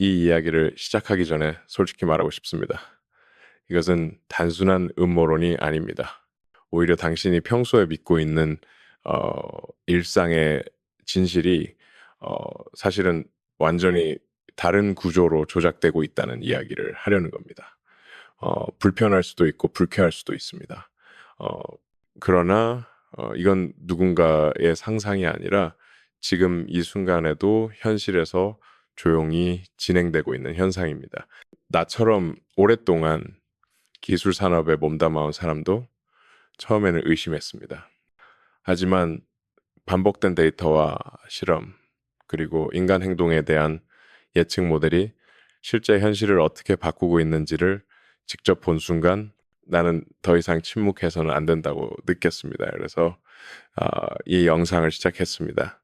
이 이야기를 시작하기 전에 솔직히 말하고 싶습니다. 이것은 단순한 음모론이 아닙니다. 오히려 당신이 평소에 믿고 있는 어, 일상의 진실이 어, 사실은 완전히 다른 구조로 조작되고 있다는 이야기를 하려는 겁니다. 불편할 수도 있고 불쾌할 수도 있습니다. 어, 그러나 이건 누군가의 상상이 아니라 지금 이 순간에도 현실에서 조용히 진행되고 있는 현상입니다. 나처럼 오랫동안 기술 산업에 몸담아온 사람도 처음에는 의심했습니다. 하지만 반복된 데이터와 실험, 그리고 인간 행동에 대한 예측 모델이 실제 현실을 어떻게 바꾸고 있는지를 직접 본 순간 나는 더 이상 침묵해서는 안 된다고 느꼈습니다. 그래서 이 영상을 시작했습니다.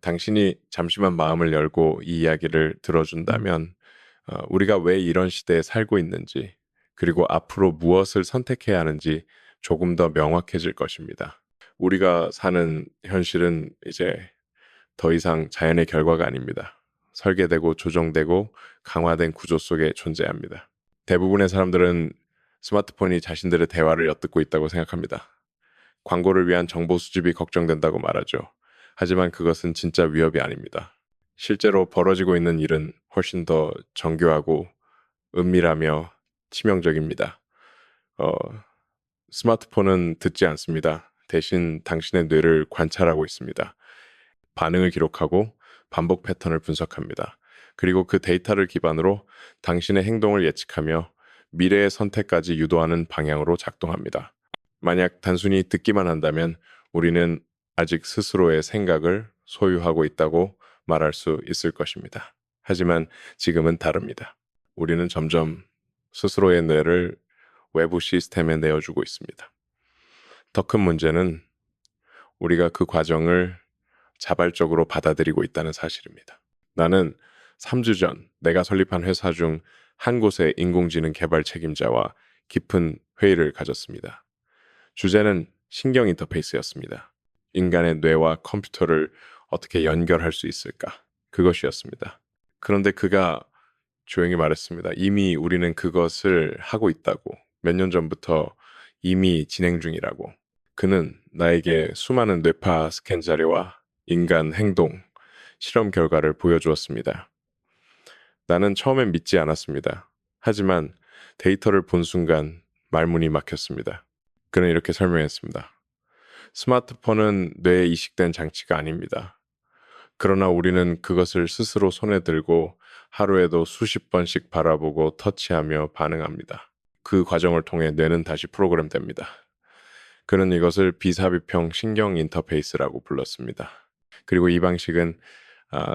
당신이 잠시만 마음을 열고 이 이야기를 들어준다면 우리가 왜 이런 시대에 살고 있는지, 그리고 앞으로 무엇을 선택해야 하는지 조금 더 명확해질 것입니다. 우리가 사는 현실은 이제 더 이상 자연의 결과가 아닙니다. 설계되고 조정되고 강화된 구조 속에 존재합니다. 대부분의 사람들은 스마트폰이 자신들의 대화를 엿듣고 있다고 생각합니다. 광고를 위한 정보 수집이 걱정된다고 말하죠. 하지만 그것은 진짜 위협이 아닙니다. 실제로 벌어지고 있는 일은 훨씬 더 정교하고 은밀하며 치명적입니다. 어, 스마트폰은 듣지 않습니다. 대신 당신의 뇌를 관찰하고 있습니다. 반응을 기록하고 반복 패턴을 분석합니다. 그리고 그 데이터를 기반으로 당신의 행동을 예측하며 미래의 선택까지 유도하는 방향으로 작동합니다. 만약 단순히 듣기만 한다면 우리는 아직 스스로의 생각을 소유하고 있다고 말할 수 있을 것입니다. 하지만 지금은 다릅니다. 우리는 점점 스스로의 뇌를 외부 시스템에 내어주고 있습니다. 더 큰 문제는 우리가 그 과정을 자발적으로 받아들이고 있다는 사실입니다. 나는 3주 전 내가 설립한 회사 중 한 곳의 인공지능 개발 책임자와 깊은 회의를 가졌습니다. 주제는 신경 인터페이스였습니다. 인간의 뇌와 컴퓨터를 어떻게 연결할 수 있을까? 그것이었습니다. 그런데 그가 조용히 말했습니다. 이미 우리는 그것을 하고 있다고. 몇 년 전부터 이미 진행 중이라고. 그는 나에게 수많은 뇌파 스캔 자료와 인간 행동, 실험 결과를 보여주었습니다. 나는 처음엔 믿지 않았습니다. 하지만 데이터를 본 순간 말문이 막혔습니다. 그는 이렇게 설명했습니다. 스마트폰은 뇌에 이식된 장치가 아닙니다. 그러나 우리는 그것을 스스로 손에 들고 하루에도 수십 번씩 바라보고 터치하며 반응합니다. 그 과정을 통해 뇌는 다시 프로그램됩니다. 그는 이것을 비삽입형 신경 인터페이스라고 불렀습니다. 그리고 이 방식은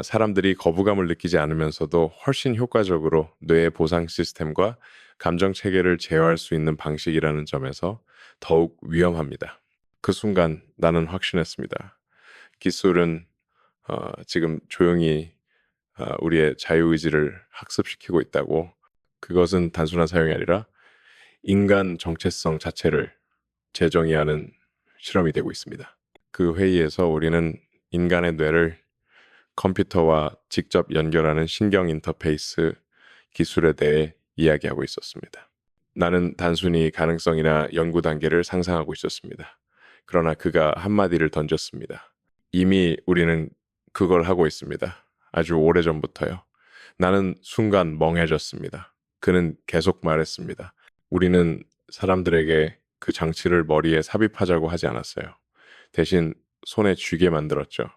사람들이 거부감을 느끼지 않으면서도 훨씬 효과적으로 뇌의 보상 시스템과 감정 체계를 제어할 수 있는 방식이라는 점에서 더욱 위험합니다. 그 순간 나는 확신했습니다. 기술은 지금 조용히 우리의 자유의지를 학습시키고 있다고. 그것은 단순한 사용이 아니라 인간 정체성 자체를 재정의하는 실험이 되고 있습니다. 그 회의에서 우리는 인간의 뇌를 컴퓨터와 직접 연결하는 신경 인터페이스 기술에 대해 이야기하고 있었습니다. 나는 단순히 가능성이나 연구 단계를 상상하고 있었습니다. 그러나 그가 한마디를 던졌습니다. 이미 우리는 그걸 하고 있습니다. 아주 오래전부터요. 나는 순간 멍해졌습니다. 그는 계속 말했습니다. 우리는 사람들에게 그 장치를 머리에 삽입하자고 하지 않았어요. 대신 손에 쥐게 만들었죠.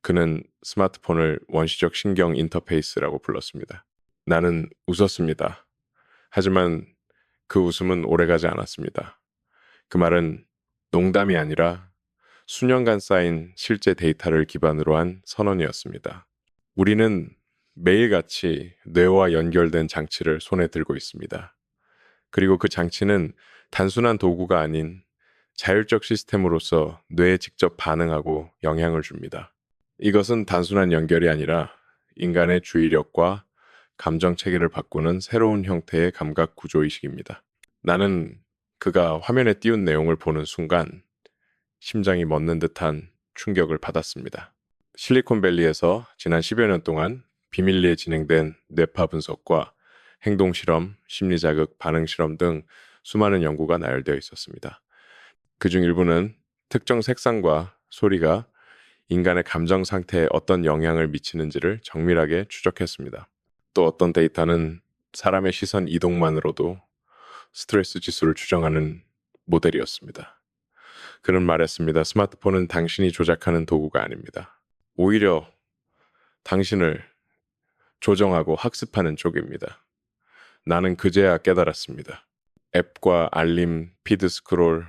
그는 스마트폰을 원시적 신경 인터페이스라고 불렀습니다. 나는 웃었습니다. 하지만 그 웃음은 오래가지 않았습니다. 그 말은 농담이 아니라 수년간 쌓인 실제 데이터를 기반으로 한 선언이었습니다. 우리는 매일같이 뇌와 연결된 장치를 손에 들고 있습니다. 그리고 그 장치는 단순한 도구가 아닌 자율적 시스템으로서 뇌에 직접 반응하고 영향을 줍니다. 이것은 단순한 연결이 아니라 인간의 주의력과 감정 체계를 바꾸는 새로운 형태의 감각 구조의식입니다. 나는 그가 화면에 띄운 내용을 보는 순간 심장이 멎는 듯한 충격을 받았습니다. 실리콘밸리에서 지난 10여 년 동안 비밀리에 진행된 뇌파 분석과 행동 실험, 심리 자극, 반응 실험 등 수많은 연구가 나열되어 있었습니다. 그중 일부는 특정 색상과 소리가 인간의 감정 상태에 어떤 영향을 미치는지를 정밀하게 추적했습니다. 또 어떤 데이터는 사람의 시선 이동만으로도 스트레스 지수를 추정하는 모델이었습니다. 그는 말했습니다. 스마트폰은 당신이 조작하는 도구가 아닙니다. 오히려 당신을 조정하고 학습하는 쪽입니다. 나는 그제야 깨달았습니다. 앱과 알림, 피드 스크롤,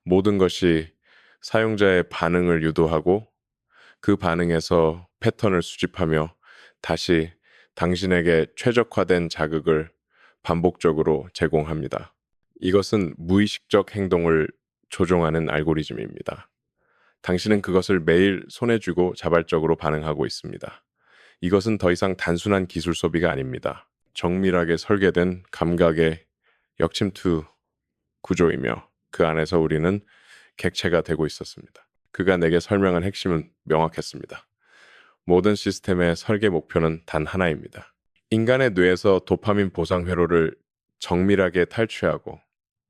모든 것이 사용자의 반응을 유도하고 그 반응에서 패턴을 수집하며 다시 당신에게 최적화된 자극을 반복적으로 제공합니다. 이것은 무의식적 행동을 조종하는 알고리즘입니다. 당신은 그것을 매일 손에 쥐고 자발적으로 반응하고 있습니다. 이것은 더 이상 단순한 기술 소비가 아닙니다. 정밀하게 설계된 감각의 역침투 구조이며 그 안에서 우리는 객체가 되고 있었습니다. 그가 내게 설명한 핵심은 명확했습니다. 모든 시스템의 설계 목표는 단 하나입니다. 인간의 뇌에서 도파민 보상 회로를 정밀하게 탈취하고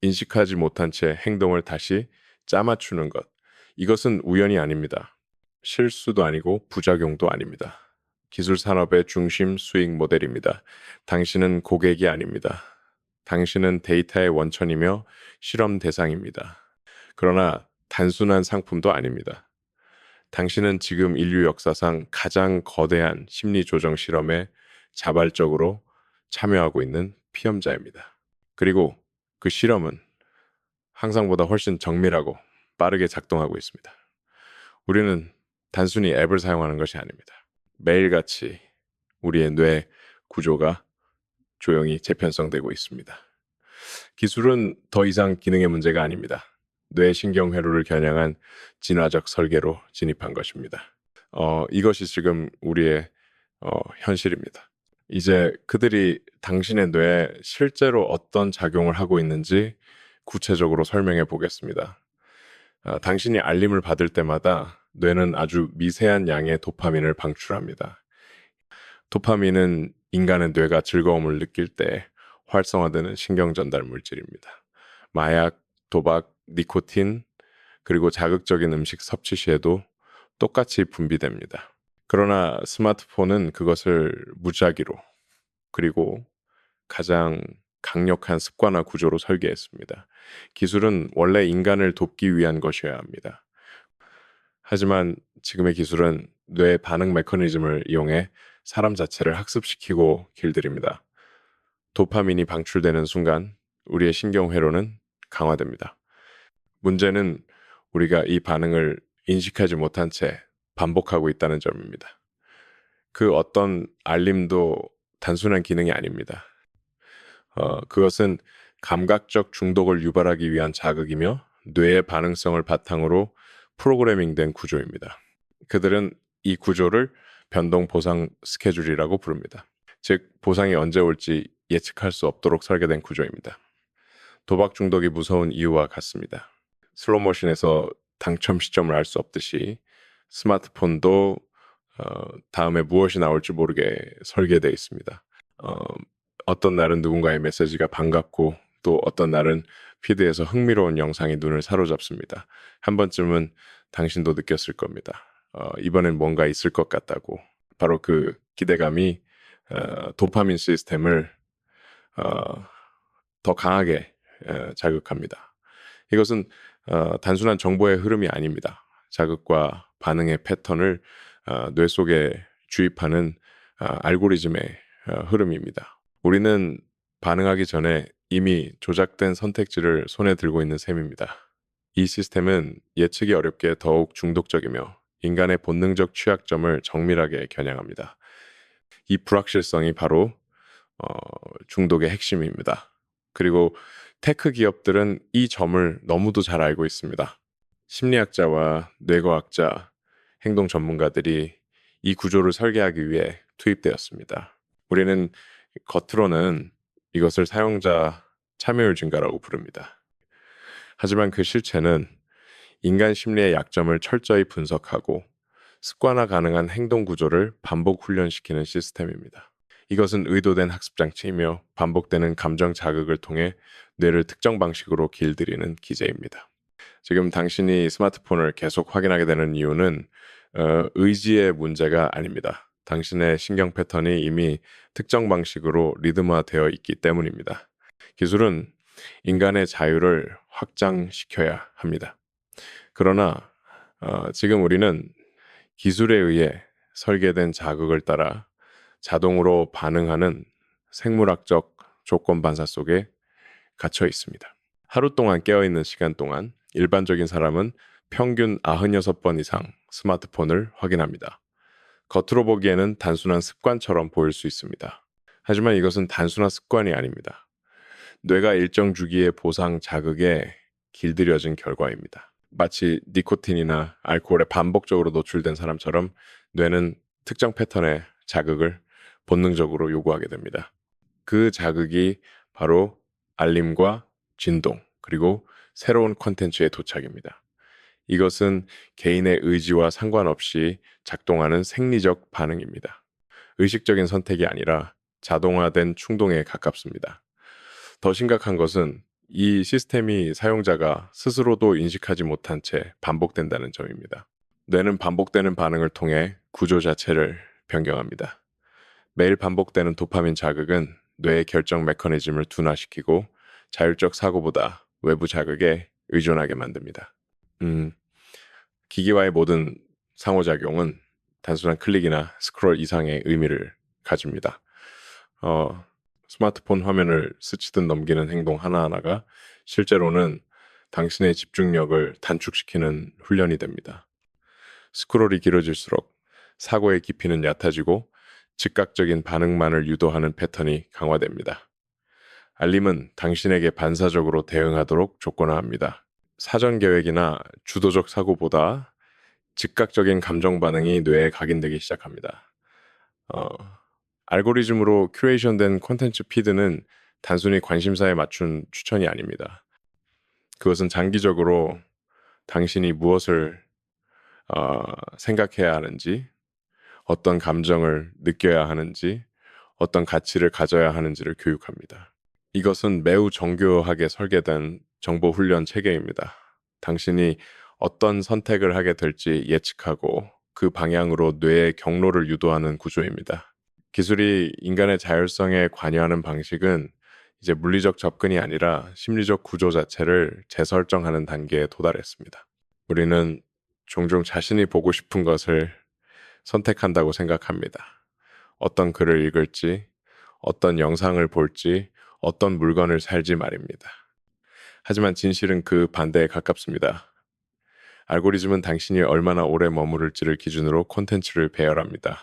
인식하지 못한 채 행동을 다시 짜맞추는 것. 이것은 우연이 아닙니다. 실수도 아니고 부작용도 아닙니다. 기술 산업의 중심 수익 모델입니다. 당신은 고객이 아닙니다. 당신은 데이터의 원천이며 실험 대상입니다. 그러나 단순한 상품도 아닙니다. 당신은 지금 인류 역사상 가장 거대한 심리 조정 실험에 자발적으로 참여하고 있는 피험자입니다. 그리고 그 실험은 항상보다 훨씬 정밀하고 빠르게 작동하고 있습니다. 우리는 단순히 앱을 사용하는 것이 아닙니다. 매일같이 우리의 뇌 구조가 조용히 재편성되고 있습니다. 기술은 더 이상 기능의 문제가 아닙니다. 뇌신경회로를 겨냥한 진화적 설계로 진입한 것입니다. 이것이 지금 우리의 현실입니다. 이제 그들이 당신의 뇌에 실제로 어떤 작용을 하고 있는지 구체적으로 설명해 보겠습니다. 당신이 알림을 받을 때마다 뇌는 아주 미세한 양의 도파민을 방출합니다. 도파민은 인간의 뇌가 즐거움을 느낄 때 활성화되는 신경 전달 물질입니다. 마약, 도박, 니코틴, 그리고 자극적인 음식 섭취 시에도 똑같이 분비됩니다. 그러나 스마트폰은 그것을 무작위로 그리고 가장 강력한 습관화 구조로 설계했습니다. 기술은 원래 인간을 돕기 위한 것이어야 합니다. 하지만 지금의 기술은 뇌 반응 메커니즘을 이용해 사람 자체를 학습시키고 길들입니다. 도파민이 방출되는 순간 우리의 신경회로는 강화됩니다. 문제는 우리가 이 반응을 인식하지 못한 채 반복하고 있다는 점입니다. 그 어떤 알림도 단순한 기능이 아닙니다. 그것은 감각적 중독을 유발하기 위한 자극이며 뇌의 반응성을 바탕으로 프로그래밍된 구조입니다. 그들은 이 구조를 변동 보상 스케줄이라고 부릅니다. 즉, 보상이 언제 올지 예측할 수 없도록 설계된 구조입니다. 도박 중독이 무서운 이유와 같습니다. 슬로모션에서 당첨 시점을 알 수 없듯이 스마트폰도 다음에 무엇이 나올지 모르게 설계되어 있습니다. 어떤 날은 누군가의 메시지가 반갑고 또 어떤 날은 피드에서 흥미로운 영상이 눈을 사로잡습니다. 한 번쯤은 당신도 느꼈을 겁니다. 이번엔 뭔가 있을 것 같다고. 바로 그 기대감이 도파민 시스템을 더 강하게 자극합니다. 이것은 단순한 정보의 흐름이 아닙니다. 자극과 반응의 패턴을 뇌 속에 주입하는 알고리즘의 흐름입니다. 우리는 반응하기 전에 이미 조작된 선택지를 손에 들고 있는 셈입니다. 이 시스템은 예측이 어렵게 더욱 중독적이며 인간의 본능적 취약점을 정밀하게 겨냥합니다. 이 불확실성이 바로 중독의 핵심입니다. 그리고 테크 기업들은 이 점을 너무도 잘 알고 있습니다. 심리학자와 뇌과학자, 행동 전문가들이 이 구조를 설계하기 위해 투입되었습니다. 우리는 겉으로는 이것을 사용자 참여율 증가라고 부릅니다. 하지만 그 실체는 인간 심리의 약점을 철저히 분석하고 습관화 가능한 행동 구조를 반복 훈련시키는 시스템입니다. 이것은 의도된 학습 장치이며 반복되는 감정 자극을 통해 뇌를 특정 방식으로 길들이는 기제입니다. 지금 당신이 스마트폰을 계속 확인하게 되는 이유는 의지의 문제가 아닙니다. 당신의 신경 패턴이 이미 특정 방식으로 리듬화되어 있기 때문입니다. 기술은 인간의 자유를 확장시켜야 합니다. 그러나 지금 우리는 기술에 의해 설계된 자극을 따라 자동으로 반응하는 생물학적 조건 반사 속에 갇혀 있습니다. 하루 동안 깨어있는 시간 동안 일반적인 사람은 평균 96번 이상 스마트폰을 확인합니다. 겉으로 보기에는 단순한 습관처럼 보일 수 있습니다. 하지만 이것은 단순한 습관이 아닙니다. 뇌가 일정 주기의 보상 자극에 길들여진 결과입니다. 마치 니코틴이나 알코올에 반복적으로 노출된 사람처럼 뇌는 특정 패턴의 자극을 본능적으로 요구하게 됩니다. 그 자극이 바로 알림과 진동, 그리고 새로운 콘텐츠의 도착입니다. 이것은 개인의 의지와 상관없이 작동하는 생리적 반응입니다. 의식적인 선택이 아니라 자동화된 충동에 가깝습니다. 더 심각한 것은 이 시스템이 사용자가 스스로도 인식하지 못한 채 반복된다는 점입니다. 뇌는 반복되는 반응을 통해 구조 자체를 변경합니다. 매일 반복되는 도파민 자극은 뇌의 결정 메커니즘을 둔화시키고 자율적 사고보다 외부 자극에 의존하게 만듭니다. 기기와의 모든 상호작용은 단순한 클릭이나 스크롤 이상의 의미를 가집니다. 스마트폰 화면을 스치듯 넘기는 행동 하나하나가 실제로는 당신의 집중력을 단축시키는 훈련이 됩니다. 스크롤이 길어질수록 사고의 깊이는 얕아지고 즉각적인 반응만을 유도하는 패턴이 강화됩니다. 알림은 당신에게 반사적으로 대응하도록 조건화합니다. 사전 계획이나 주도적 사고보다 즉각적인 감정 반응이 뇌에 각인되기 시작합니다. 알고리즘으로 큐레이션된 콘텐츠 피드는 단순히 관심사에 맞춘 추천이 아닙니다. 그것은 장기적으로 당신이 무엇을 생각해야 하는지, 어떤 감정을 느껴야 하는지, 어떤 가치를 가져야 하는지를 교육합니다. 이것은 매우 정교하게 설계된 정보 훈련 체계입니다. 당신이 어떤 선택을 하게 될지 예측하고 그 방향으로 뇌의 경로를 유도하는 구조입니다. 기술이 인간의 자율성에 관여하는 방식은 이제 물리적 접근이 아니라 심리적 구조 자체를 재설정하는 단계에 도달했습니다. 우리는 종종 자신이 보고 싶은 것을 선택한다고 생각합니다. 어떤 글을 읽을지, 어떤 영상을 볼지, 어떤 물건을 살지 말입니다. 하지만 진실은 그 반대에 가깝습니다. 알고리즘은 당신이 얼마나 오래 머무를지를 기준으로 콘텐츠를 배열합니다.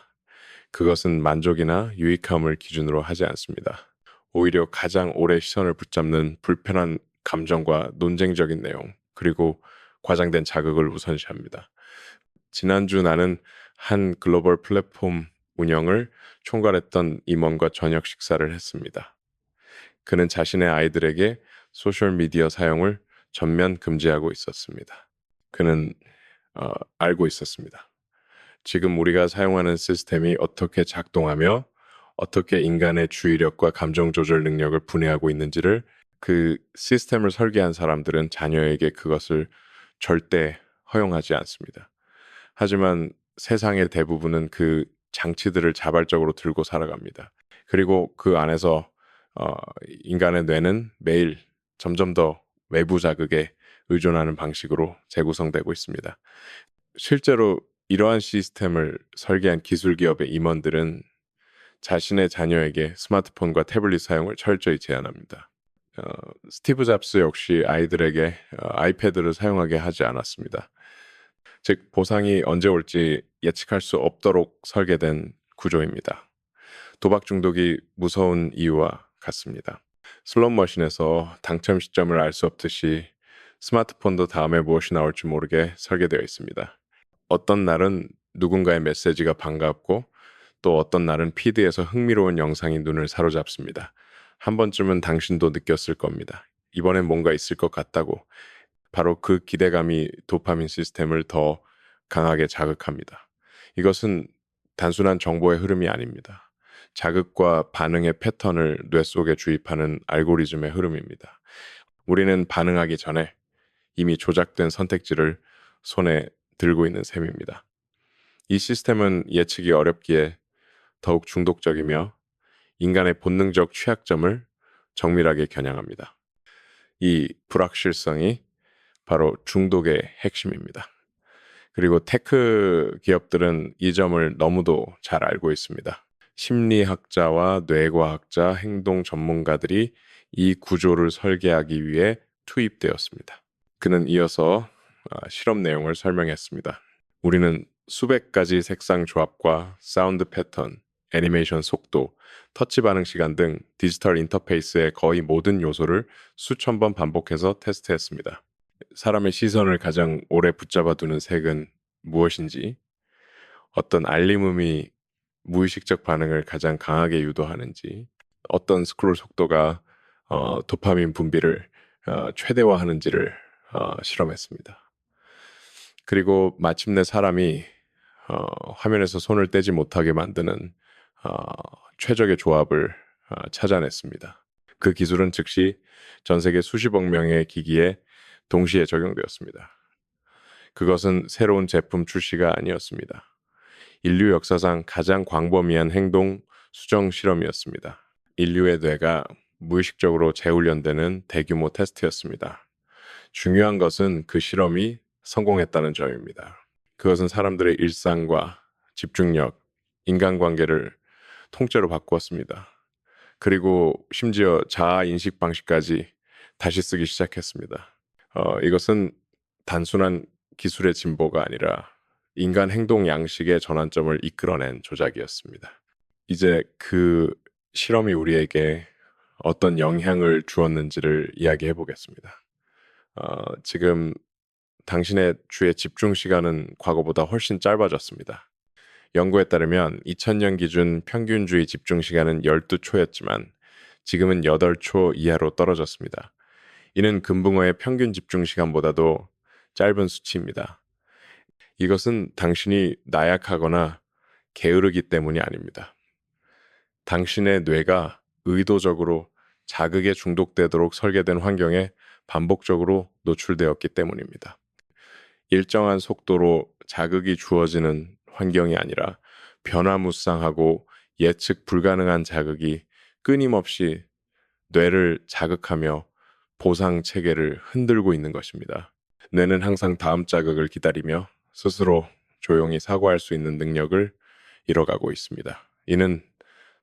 그것은 만족이나 유익함을 기준으로 하지 않습니다. 오히려 가장 오래 시선을 붙잡는 불편한 감정과 논쟁적인 내용, 그리고 과장된 자극을 우선시합니다. 지난주 나는 한 글로벌 플랫폼 운영을 총괄했던 임원과 저녁 식사를 했습니다. 그는 자신의 아이들에게 소셜미디어 사용을 전면 금지하고 있었습니다. 그는 알고 있었습니다. 지금 우리가 사용하는 시스템이 어떻게 작동하며 어떻게 인간의 주의력과 감정 조절 능력을 분해하고 있는지를 그 시스템을 설계한 사람들은 자녀에게 그것을 절대 허용하지 않습니다. 하지만 세상의 대부분은 그 장치들을 자발적으로 들고 살아갑니다. 그리고 그 안에서 인간의 뇌는 매일 점점 더 외부 자극에 의존하는 방식으로 재구성되고 있습니다. 실제로 이러한 시스템을 설계한 기술 기업의 임원들은 자신의 자녀에게 스마트폰과 태블릿 사용을 철저히 제한합니다. 스티브 잡스 역시 아이들에게 아이패드를 사용하게 하지 않았습니다. 즉, 보상이 언제 올지 예측할 수 없도록 설계된 구조입니다. 도박 중독이 무서운 이유와 같습니다. 슬롯머신에서 당첨 시점을 알 수 없듯이 스마트폰도 다음에 무엇이 나올지 모르게 설계되어 있습니다. 어떤 날은 누군가의 메시지가 반갑고 또 어떤 날은 피드에서 흥미로운 영상이 눈을 사로잡습니다. 한 번쯤은 당신도 느꼈을 겁니다. 이번엔 뭔가 있을 것 같다고. 바로 그 기대감이 도파민 시스템을 더 강하게 자극합니다. 이것은 단순한 정보의 흐름이 아닙니다. 자극과 반응의 패턴을 뇌 속에 주입하는 알고리즘의 흐름입니다. 우리는 반응하기 전에 이미 조작된 선택지를 손에 들고 있는 셈입니다. 이 시스템은 예측이 어렵기에 더욱 중독적이며 인간의 본능적 취약점을 정밀하게 겨냥합니다. 이 불확실성이 바로 중독의 핵심입니다. 그리고 테크 기업들은 이 점을 너무도 잘 알고 있습니다. 심리학자와 뇌과학자, 행동 전문가들이 이 구조를 설계하기 위해 투입되었습니다. 그는 이어서 실험 내용을 설명했습니다. 우리는 수백 가지 색상 조합과 사운드 패턴, 애니메이션 속도, 터치 반응 시간 등 디지털 인터페이스의 거의 모든 요소를 수천 번 반복해서 테스트했습니다. 사람의 시선을 가장 오래 붙잡아두는 색은 무엇인지, 어떤 알림음이 무의식적 반응을 가장 강하게 유도하는지, 어떤 스크롤 속도가 도파민 분비를 최대화하는지를 실험했습니다. 그리고 마침내 사람이 화면에서 손을 떼지 못하게 만드는 어, 최적의 조합을 찾아냈습니다. 그 기술은 즉시 전 세계 수십억 명의 기기에 동시에 적용되었습니다. 그것은 새로운 제품 출시가 아니었습니다. 인류 역사상 가장 광범위한 행동 수정 실험이었습니다. 인류의 뇌가 무의식적으로 재훈련되는 대규모 테스트였습니다. 중요한 것은 그 실험이 성공했다는 점입니다. 그것은 사람들의 일상과 집중력, 인간관계를 통째로 바꾸었습니다. 그리고 심지어 자아 인식 방식까지 다시 쓰기 시작했습니다. 이것은 단순한 기술의 진보가 아니라 인간 행동 양식의 전환점을 이끌어낸 조작이었습니다. 이제 그 실험이 우리에게 어떤 영향을 주었는지를 이야기해 보겠습니다. 지금 당신의 주의 집중 시간은 과거보다 훨씬 짧아졌습니다. 연구에 따르면 2000년 기준 평균주의 집중 시간은 12초였지만 지금은 8초 이하로 떨어졌습니다. 이는 금붕어의 평균 집중 시간보다도 짧은 수치입니다. 이것은 당신이 나약하거나 게으르기 때문이 아닙니다. 당신의 뇌가 의도적으로 자극에 중독되도록 설계된 환경에 반복적으로 노출되었기 때문입니다. 일정한 속도로 자극이 주어지는 환경이 아니라 변화무쌍하고 예측 불가능한 자극이 끊임없이 뇌를 자극하며 보상 체계를 흔들고 있는 것입니다. 뇌는 항상 다음 자극을 기다리며 스스로 조용히 사고할 수 있는 능력을 잃어가고 있습니다. 이는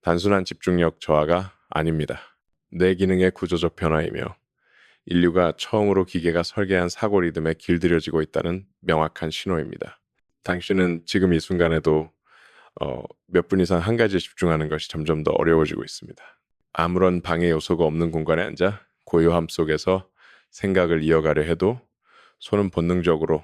단순한 집중력 저하가 아닙니다. 뇌 기능의 구조적 변화이며 인류가 처음으로 기계가 설계한 사고 리듬에 길들여지고 있다는 명확한 신호입니다. 당신은 지금 이 순간에도 몇 분 이상 한 가지에 집중하는 것이 점점 더 어려워지고 있습니다. 아무런 방해 요소가 없는 공간에 앉아 고요함 속에서 생각을 이어가려 해도 손은 본능적으로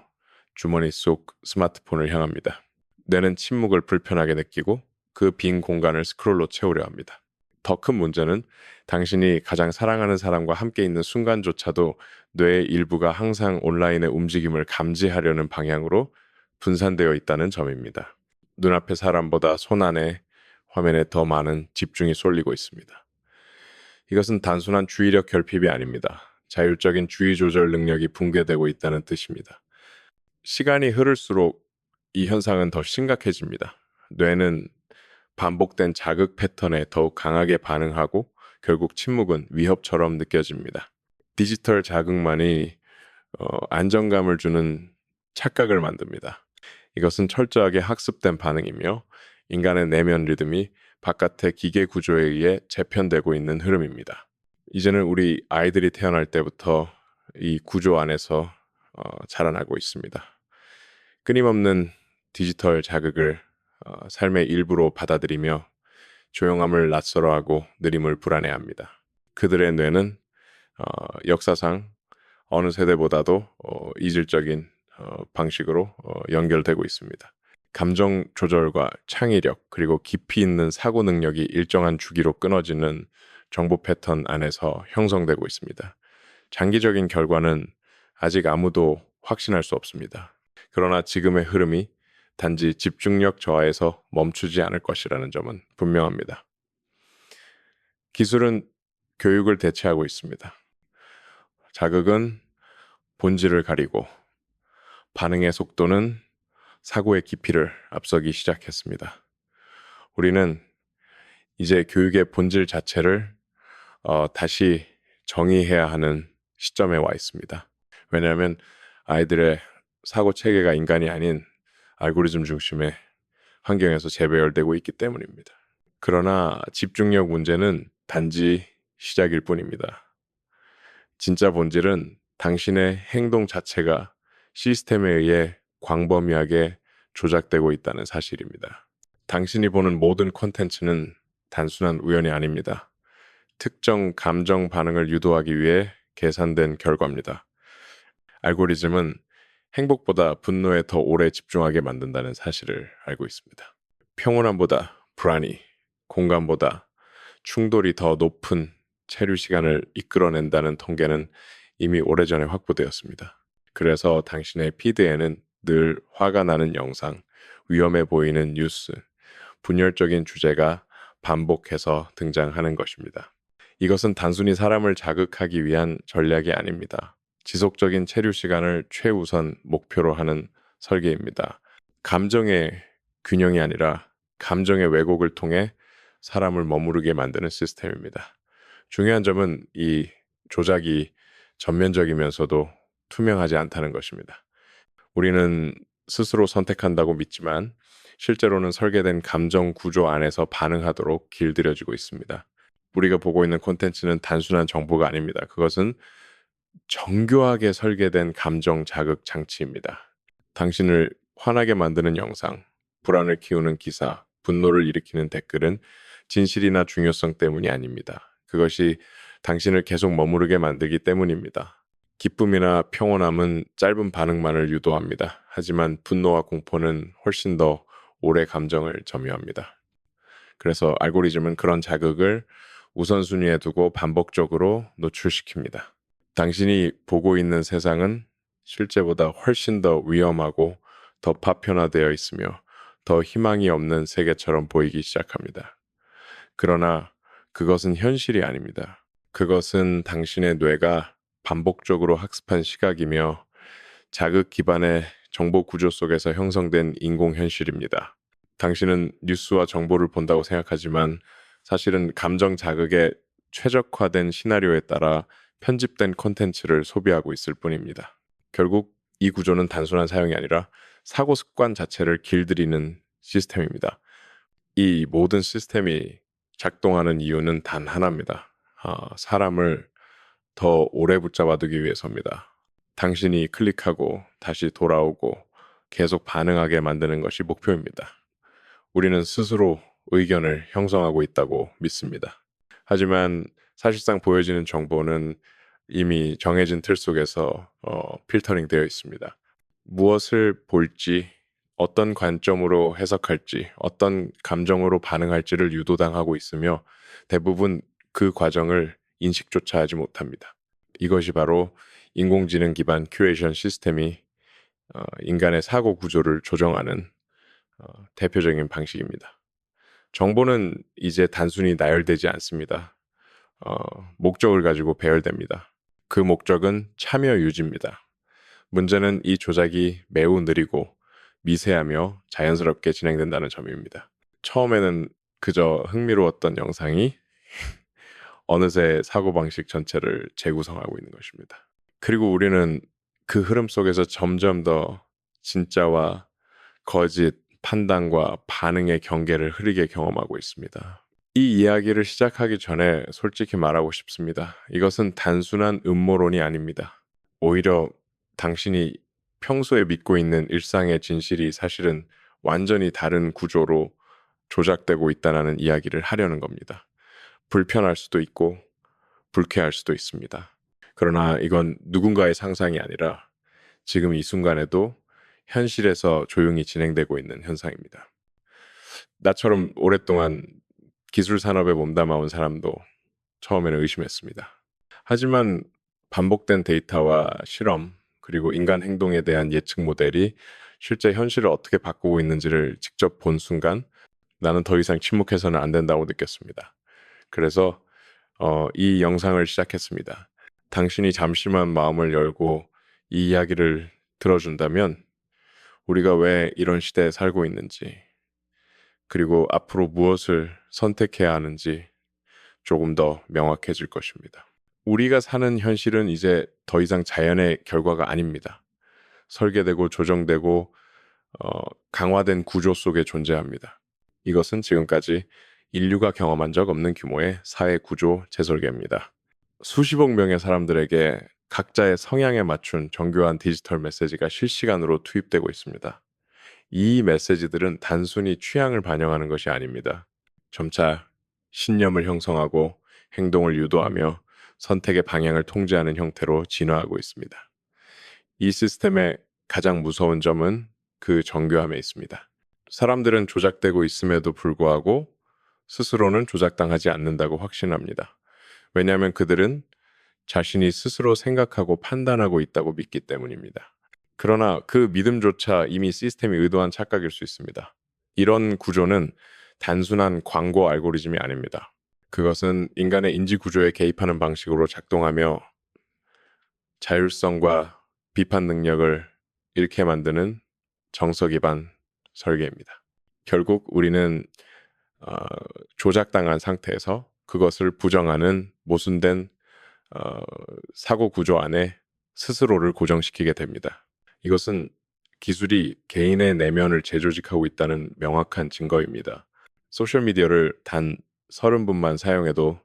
주머니 속 스마트폰을 향합니다. 뇌는 침묵을 불편하게 느끼고 그 빈 공간을 스크롤로 채우려 합니다. 더 큰 문제는 당신이 가장 사랑하는 사람과 함께 있는 순간조차도 뇌의 일부가 항상 온라인의 움직임을 감지하려는 방향으로 분산되어 있다는 점입니다. 눈앞의 사람보다 손 안에 화면에 더 많은 집중이 쏠리고 있습니다. 이것은 단순한 주의력 결핍이 아닙니다. 자율적인 주의 조절 능력이 붕괴되고 있다는 뜻입니다. 시간이 흐를수록 이 현상은 더 심각해집니다. 뇌는 반복된 자극 패턴에 더욱 강하게 반응하고 결국 침묵은 위협처럼 느껴집니다. 디지털 자극만이 안정감을 주는 착각을 만듭니다. 이것은 철저하게 학습된 반응이며 인간의 내면 리듬이 바깥의 기계 구조에 의해 재편되고 있는 흐름입니다. 이제는 우리 아이들이 태어날 때부터 이 구조 안에서 자라나고 있습니다. 끊임없는 디지털 자극을 삶의 일부로 받아들이며 조용함을 낯설어하고 느림을 불안해합니다. 그들의 뇌는 역사상 어느 세대보다도 이질적인 방식으로 연결되고 있습니다. 감정 조절과 창의력 그리고 깊이 있는 사고 능력이 일정한 주기로 끊어지는 정보 패턴 안에서 형성되고 있습니다. 장기적인 결과는 아직 아무도 확신할 수 없습니다. 그러나 지금의 흐름이 단지 집중력 저하에서 멈추지 않을 것이라는 점은 분명합니다. 기술은 교육을 대체하고 있습니다. 자극은 본질을 가리고 반응의 속도는 사고의 깊이를 앞서기 시작했습니다. 우리는 이제 교육의 본질 자체를 다시 정의해야 하는 시점에 와 있습니다. 왜냐하면 아이들의 사고 체계가 인간이 아닌 알고리즘 중심의 환경에서 재배열되고 있기 때문입니다. 그러나 집중력 문제는 단지 시작일 뿐입니다. 진짜 본질은 당신의 행동 자체가 시스템에 의해 광범위하게 조작되고 있다는 사실입니다. 당신이 보는 모든 콘텐츠는 단순한 우연이 아닙니다. 특정 감정 반응을 유도하기 위해 계산된 결과입니다. 알고리즘은 행복보다 분노에 더 오래 집중하게 만든다는 사실을 알고 있습니다. 평온함보다 불안이, 공감보다 충돌이 더 높은 체류 시간을 이끌어낸다는 통계는 이미 오래전에 확보되었습니다. 그래서 당신의 피드에는 늘 화가 나는 영상, 위험해 보이는 뉴스, 분열적인 주제가 반복해서 등장하는 것입니다. 이것은 단순히 사람을 자극하기 위한 전략이 아닙니다. 지속적인 체류 시간을 최우선 목표로 하는 설계입니다. 감정의 균형이 아니라 감정의 왜곡을 통해 사람을 머무르게 만드는 시스템입니다. 중요한 점은 이 조작이 전면적이면서도 투명하지 않다는 것입니다. 우리는 스스로 선택한다고 믿지만 실제로는 설계된 감정 구조 안에서 반응하도록 길들여지고 있습니다. 우리가 보고 있는 콘텐츠는 단순한 정보가 아닙니다. 그것은 정교하게 설계된 감정 자극 장치입니다. 당신을 화나게 만드는 영상, 불안을 키우는 기사, 분노를 일으키는 댓글은 진실이나 중요성 때문이 아닙니다. 그것이 당신을 계속 머무르게 만들기 때문입니다. 기쁨이나 평온함은 짧은 반응만을 유도합니다. 하지만 분노와 공포는 훨씬 더 오래 감정을 점유합니다. 그래서 알고리즘은 그런 자극을 우선순위에 두고 반복적으로 노출시킵니다. 당신이 보고 있는 세상은 실제보다 훨씬 더 위험하고 더 파편화되어 있으며 더 희망이 없는 세계처럼 보이기 시작합니다. 그러나 그것은 현실이 아닙니다. 그것은 당신의 뇌가 반복적으로 학습한 시각이며 자극 기반의 정보 구조 속에서 형성된 인공현실입니다. 당신은 뉴스와 정보를 본다고 생각하지만 사실은 감정 자극에 최적화된 시나리오에 따라 편집된 콘텐츠를 소비하고 있을 뿐입니다. 결국 이 구조는 단순한 사용이 아니라 사고 습관 자체를 길들이는 시스템입니다. 이 모든 시스템이 작동하는 이유는 단 하나입니다. 사람을 더 오래 붙잡아두기 위해서입니다. 당신이 클릭하고 다시 돌아오고 계속 반응하게 만드는 것이 목표입니다. 우리는 스스로 의견을 형성하고 있다고 믿습니다. 하지만 사실상 보여지는 정보는 이미 정해진 틀 속에서 필터링 되어 있습니다. 무엇을 볼지, 어떤 관점으로 해석할지, 어떤 감정으로 반응할지를 유도당하고 있으며 대부분 그 과정을 인식조차 하지 못합니다. 이것이 바로 인공지능 기반 큐레이션 시스템이 인간의 사고 구조를 조정하는 대표적인 방식입니다. 정보는 이제 단순히 나열되지 않습니다. 목적을 가지고 배열됩니다. 그 목적은 참여 유지입니다. 문제는 이 조작이 매우 느리고 미세하며 자연스럽게 진행된다는 점입니다. 처음에는 그저 흥미로웠던 영상이 어느새 사고방식 전체를 재구성하고 있는 것입니다. 그리고 우리는 그 흐름 속에서 점점 더 진짜와 거짓, 판단과 반응의 경계를 흐리게 경험하고 있습니다. 이 이야기를 시작하기 전에 솔직히 말하고 싶습니다. 이것은 단순한 음모론이 아닙니다. 오히려 당신이 평소에 믿고 있는 일상의 진실이 사실은 완전히 다른 구조로 조작되고 있다는 이야기를 하려는 겁니다. 불편할 수도 있고 불쾌할 수도 있습니다. 그러나 이건 누군가의 상상이 아니라 지금 이 순간에도 현실에서 조용히 진행되고 있는 현상입니다. 나처럼 오랫동안 기술 산업에 몸담아온 사람도 처음에는 의심했습니다. 하지만 반복된 데이터와 실험, 그리고 인간 행동에 대한 예측 모델이 실제 현실을 어떻게 바꾸고 있는지를 직접 본 순간 나는 더 이상 침묵해서는 안 된다고 느꼈습니다. 그래서 이 영상을 시작했습니다. 당신이 잠시만 마음을 열고 이 이야기를 들어준다면 우리가 왜 이런 시대에 살고 있는지, 그리고 앞으로 무엇을 선택해야 하는지 조금 더 명확해질 것입니다. 우리가 사는 현실은 이제 더 이상 자연의 결과가 아닙니다. 설계되고 조정되고 강화된 구조 속에 존재합니다. 이것은 지금까지 인류가 경험한 적 없는 규모의 사회 구조 재설계입니다. 수십억 명의 사람들에게 각자의 성향에 맞춘 정교한 디지털 메시지가 실시간으로 투입되고 있습니다. 이 메시지들은 단순히 취향을 반영하는 것이 아닙니다. 점차 신념을 형성하고 행동을 유도하며 선택의 방향을 통제하는 형태로 진화하고 있습니다. 이 시스템의 가장 무서운 점은 그 정교함에 있습니다. 사람들은 조작되고 있음에도 불구하고 스스로는 조작당하지 않는다고 확신합니다. 왜냐하면 그들은 자신이 스스로 생각하고 판단하고 있다고 믿기 때문입니다. 그러나 그 믿음조차 이미 시스템이 의도한 착각일 수 있습니다. 이런 구조는 단순한 광고 알고리즘이 아닙니다. 그것은 인간의 인지 구조에 개입하는 방식으로 작동하며 자율성과 비판 능력을 잃게 만드는 정서 기반 설계입니다. 결국 우리는 어, 조작당한 상태에서 그것을 부정하는 모순된 사고 구조 안에 스스로를 고정시키게 됩니다. 이것은 기술이 개인의 내면을 재조직하고 있다는 명확한 증거입니다. 소셜미디어를 단 30분만 사용해도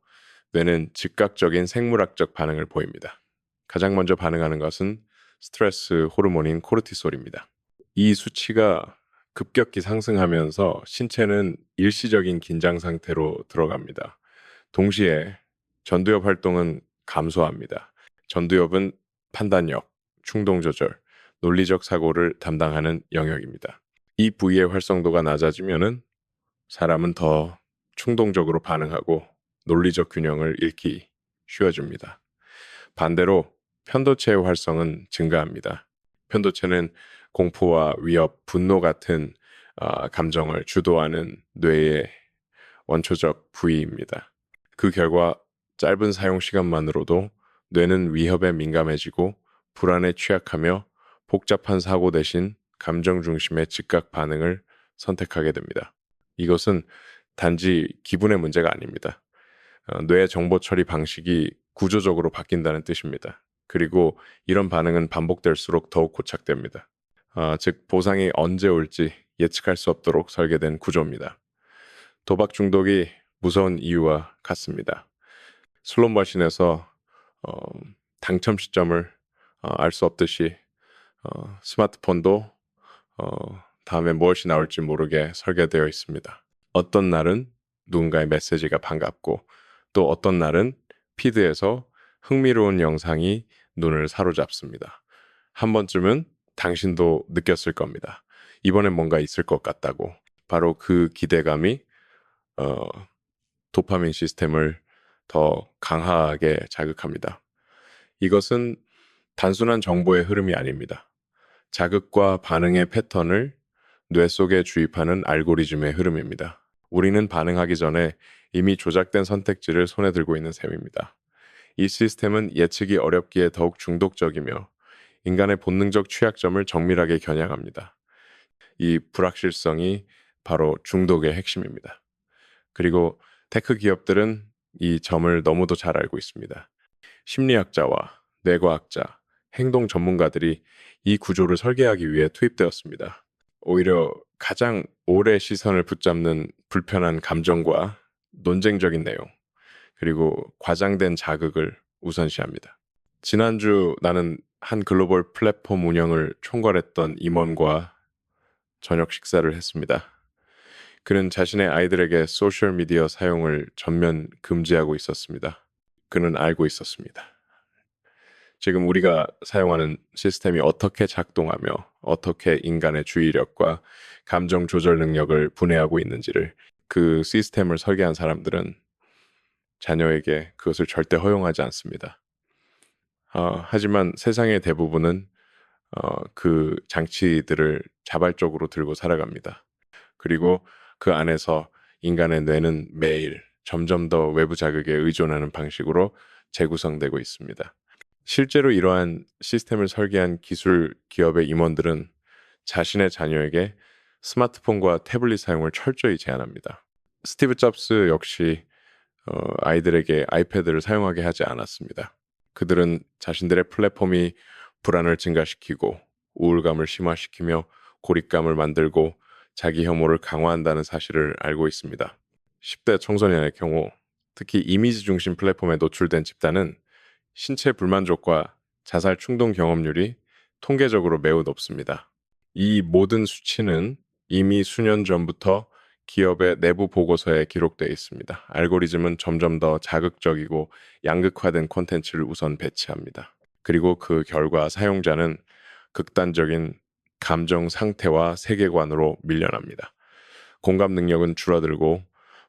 뇌는 즉각적인 생물학적 반응을 보입니다. 가장 먼저 반응하는 것은 스트레스 호르몬인 코르티솔입니다. 이 수치가 급격히 상승하면서 신체는 일시적인 긴장 상태로 들어갑니다. 동시에 전두엽 활동은 감소합니다. 전두엽은 판단력, 충동 조절, 논리적 사고를 담당하는 영역입니다. 이 부위의 활성도가 낮아지면은 사람은 더 충동적으로 반응하고 논리적 균형을 잃기 쉬워집니다. 반대로 편도체의 활성은 증가합니다. 편도체는 공포와 위협, 분노 같은 감정을 주도하는 뇌의 원초적 부위입니다. 그 결과 짧은 사용 시간만으로도 뇌는 위협에 민감해지고 불안에 취약하며 복잡한 사고 대신 감정 중심의 즉각 반응을 선택하게 됩니다. 이것은 단지 기분의 문제가 아닙니다. 뇌의 정보 처리 방식이 구조적으로 바뀐다는 뜻입니다. 그리고 이런 반응은 반복될수록 더욱 고착됩니다. 즉 보상이 언제 올지 예측할 수 없도록 설계된 구조입니다. 도박 중독이 무서운 이유와 같습니다. 슬롯 머신에서 어, 당첨 시점을 알 수 없듯이 스마트폰도 다음에 무엇이 나올지 모르게 설계되어 있습니다. 어떤 날은 누군가의 메시지가 반갑고 또 어떤 날은 피드에서 흥미로운 영상이 눈을 사로잡습니다. 한 번쯤은 당신도 느꼈을 겁니다. 이번엔 뭔가 있을 것 같다고. 바로 그 기대감이 어, 도파민 시스템을 더 강하게 자극합니다. 이것은 단순한 정보의 흐름이 아닙니다. 자극과 반응의 패턴을 뇌 속에 주입하는 알고리즘의 흐름입니다. 우리는 반응하기 전에 이미 조작된 선택지를 손에 들고 있는 셈입니다. 이 시스템은 예측이 어렵기에 더욱 중독적이며 인간의 본능적 취약점을 정밀하게 겨냥합니다. 이 불확실성이 바로 중독의 핵심입니다. 그리고 테크 기업들은 이 점을 너무도 잘 알고 있습니다. 심리학자와 뇌과학자, 행동 전문가들이 이 구조를 설계하기 위해 투입되었습니다. 오히려 가장 오래 시선을 붙잡는 불편한 감정과 논쟁적인 내용, 그리고 과장된 자극을 우선시합니다. 지난주 나는 한 글로벌 플랫폼 운영을 총괄했던 임원과 저녁 식사를 했습니다. 그는 자신의 아이들에게 소셜미디어 사용을 전면 금지하고 있었습니다. 그는 알고 있었습니다. 지금 우리가 사용하는 시스템이 어떻게 작동하며 어떻게 인간의 주의력과 감정 조절 능력을 분해하고 있는지를 그 시스템을 설계한 사람들은 자녀에게 그것을 절대 허용하지 않습니다. 하지만 세상의 대부분은 그 장치들을 자발적으로 들고 살아갑니다. 그리고 그 안에서 인간의 뇌는 매일 점점 더 외부 자극에 의존하는 방식으로 재구성되고 있습니다. 실제로 이러한 시스템을 설계한 기술 기업의 임원들은 자신의 자녀에게 스마트폰과 태블릿 사용을 철저히 제한합니다. 스티브 잡스 역시 아이들에게 아이패드를 사용하게 하지 않았습니다. 그들은 자신들의 플랫폼이 불안을 증가시키고 우울감을 심화시키며 고립감을 만들고 자기 혐오를 강화한다는 사실을 알고 있습니다. 10대 청소년의 경우 특히 이미지 중심 플랫폼에 노출된 집단은 신체 불만족과 자살 충동 경험률이 통계적으로 매우 높습니다. 이 모든 수치는 이미 수년 전부터 기업의 내부 보고서에 기록되어 있습니다. 알고리즘은 점점 더 자극적이고 양극화된 콘텐츠를 우선 배치합니다. 그리고 그 결과 사용자는 극단적인 감정 상태와 세계관으로 밀려납니다. 공감 능력은 줄어들고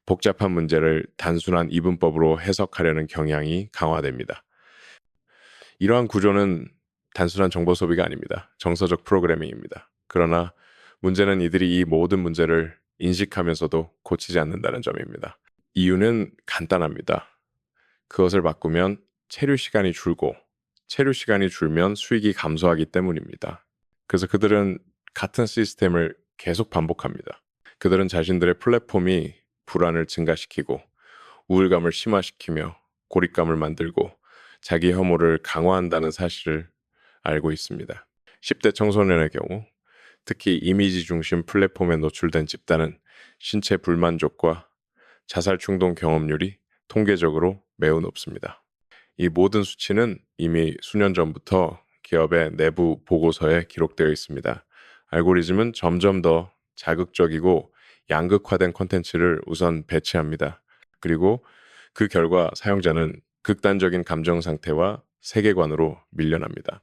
복잡한 문제를 단순한 이분법으로 해석하려는 경향이 강화됩니다. 이러한 구조는 단순한 정보 소비가 아닙니다. 정서적 프로그래밍입니다. 그러나 문제는 이들이 이 모든 문제를 인식하면서도 고치지 않는다는 점입니다. 이유는 간단합니다. 그것을 바꾸면 체류 시간이 줄고 체류 시간이 줄면 수익이 감소하기 때문입니다. 그래서 그들은 같은 시스템을 계속 반복합니다. 그들은 자신들의 플랫폼이 불안을 증가시키고 우울감을 심화시키며 고립감을 만들고 자기 혐오를 강화한다는 사실을 알고 있습니다. 10대 청소년의 경우 특히 이미지 중심 플랫폼에 노출된 집단은 신체 불만족과 자살 충동 경험률이 통계적으로 매우 높습니다. 이 모든 수치는 이미 수년 전부터 기업의 내부 보고서에 기록되어 있습니다. 알고리즘은 점점 더 자극적이고 양극화된 콘텐츠를 우선 배치합니다. 그리고 그 결과 사용자는 극단적인 감정 상태와 세계관으로 밀려납니다.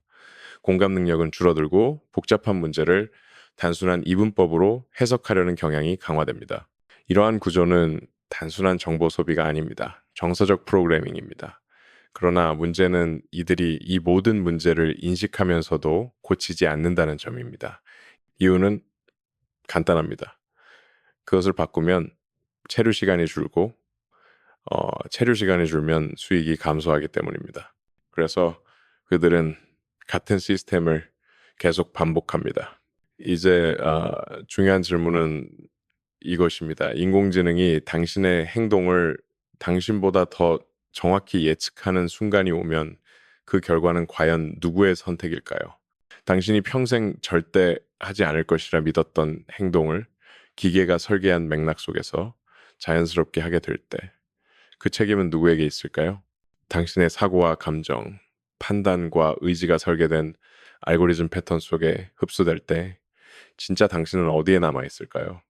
공감 능력은 줄어들고 복잡한 문제를 단순한 이분법으로 해석하려는 경향이 강화됩니다. 이러한 구조는 단순한 정보 소비가 아닙니다. 정서적 프로그래밍입니다. 그러나 문제는 이들이 이 모든 문제를 인식하면서도 고치지 않는다는 점입니다. 이유는 간단합니다. 그것을 바꾸면 체류 시간이 줄고 체류 시간이 줄면 수익이 감소하기 때문입니다. 그래서 그들은 같은 시스템을 계속 반복합니다. 이제 중요한 질문은 이것입니다. 인공지능이 당신의 행동을 당신보다 더 정확히 예측하는 순간이 오면 그 결과는 과연 누구의 선택일까요? 당신이 평생 절대 하지 않을 것이라 믿었던 행동을 기계가 설계한 맥락 속에서 자연스럽게 하게 될 때 그 책임은 누구에게 있을까요? 당신의 사고와 감정, 판단과 의지가 설계된 알고리즘 패턴 속에 흡수될 때 진짜 당신은 어디에 남아 있을까요?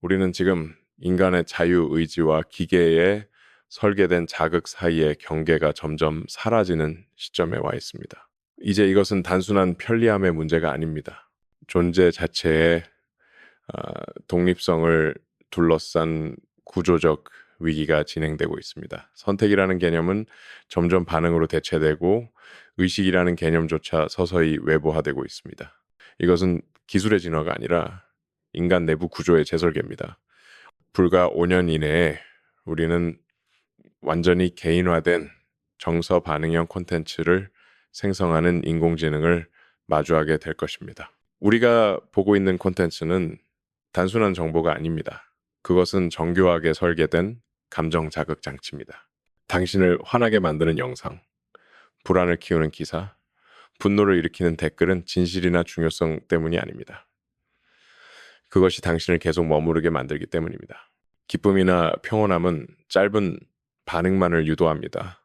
우리는 지금 인간의 자유 의지와 기계에 설계된 자극 사이의 경계가 점점 사라지는 시점에 와 있습니다. 이제 이것은 단순한 편리함의 문제가 아닙니다. 존재 자체의 독립성을 둘러싼 구조적 위기가 진행되고 있습니다. 선택이라는 개념은 점점 반응으로 대체되고 의식이라는 개념조차 서서히 외부화되고 있습니다. 이것은 기술의 진화가 아니라 인간 내부 구조의 재설계입니다. 불과 5년 이내에 우리는 완전히 개인화된 정서 반응형 콘텐츠를 생성하는 인공지능을 마주하게 될 것입니다. 우리가 보고 있는 콘텐츠는 단순한 정보가 아닙니다. 그것은 정교하게 설계된 감정 자극 장치입니다. 당신을 화나게 만드는 영상, 불안을 키우는 기사, 분노를 일으키는 댓글은 진실이나 중요성 때문이 아닙니다. 그것이 당신을 계속 머무르게 만들기 때문입니다. 기쁨이나 평온함은 짧은 반응만을 유도합니다.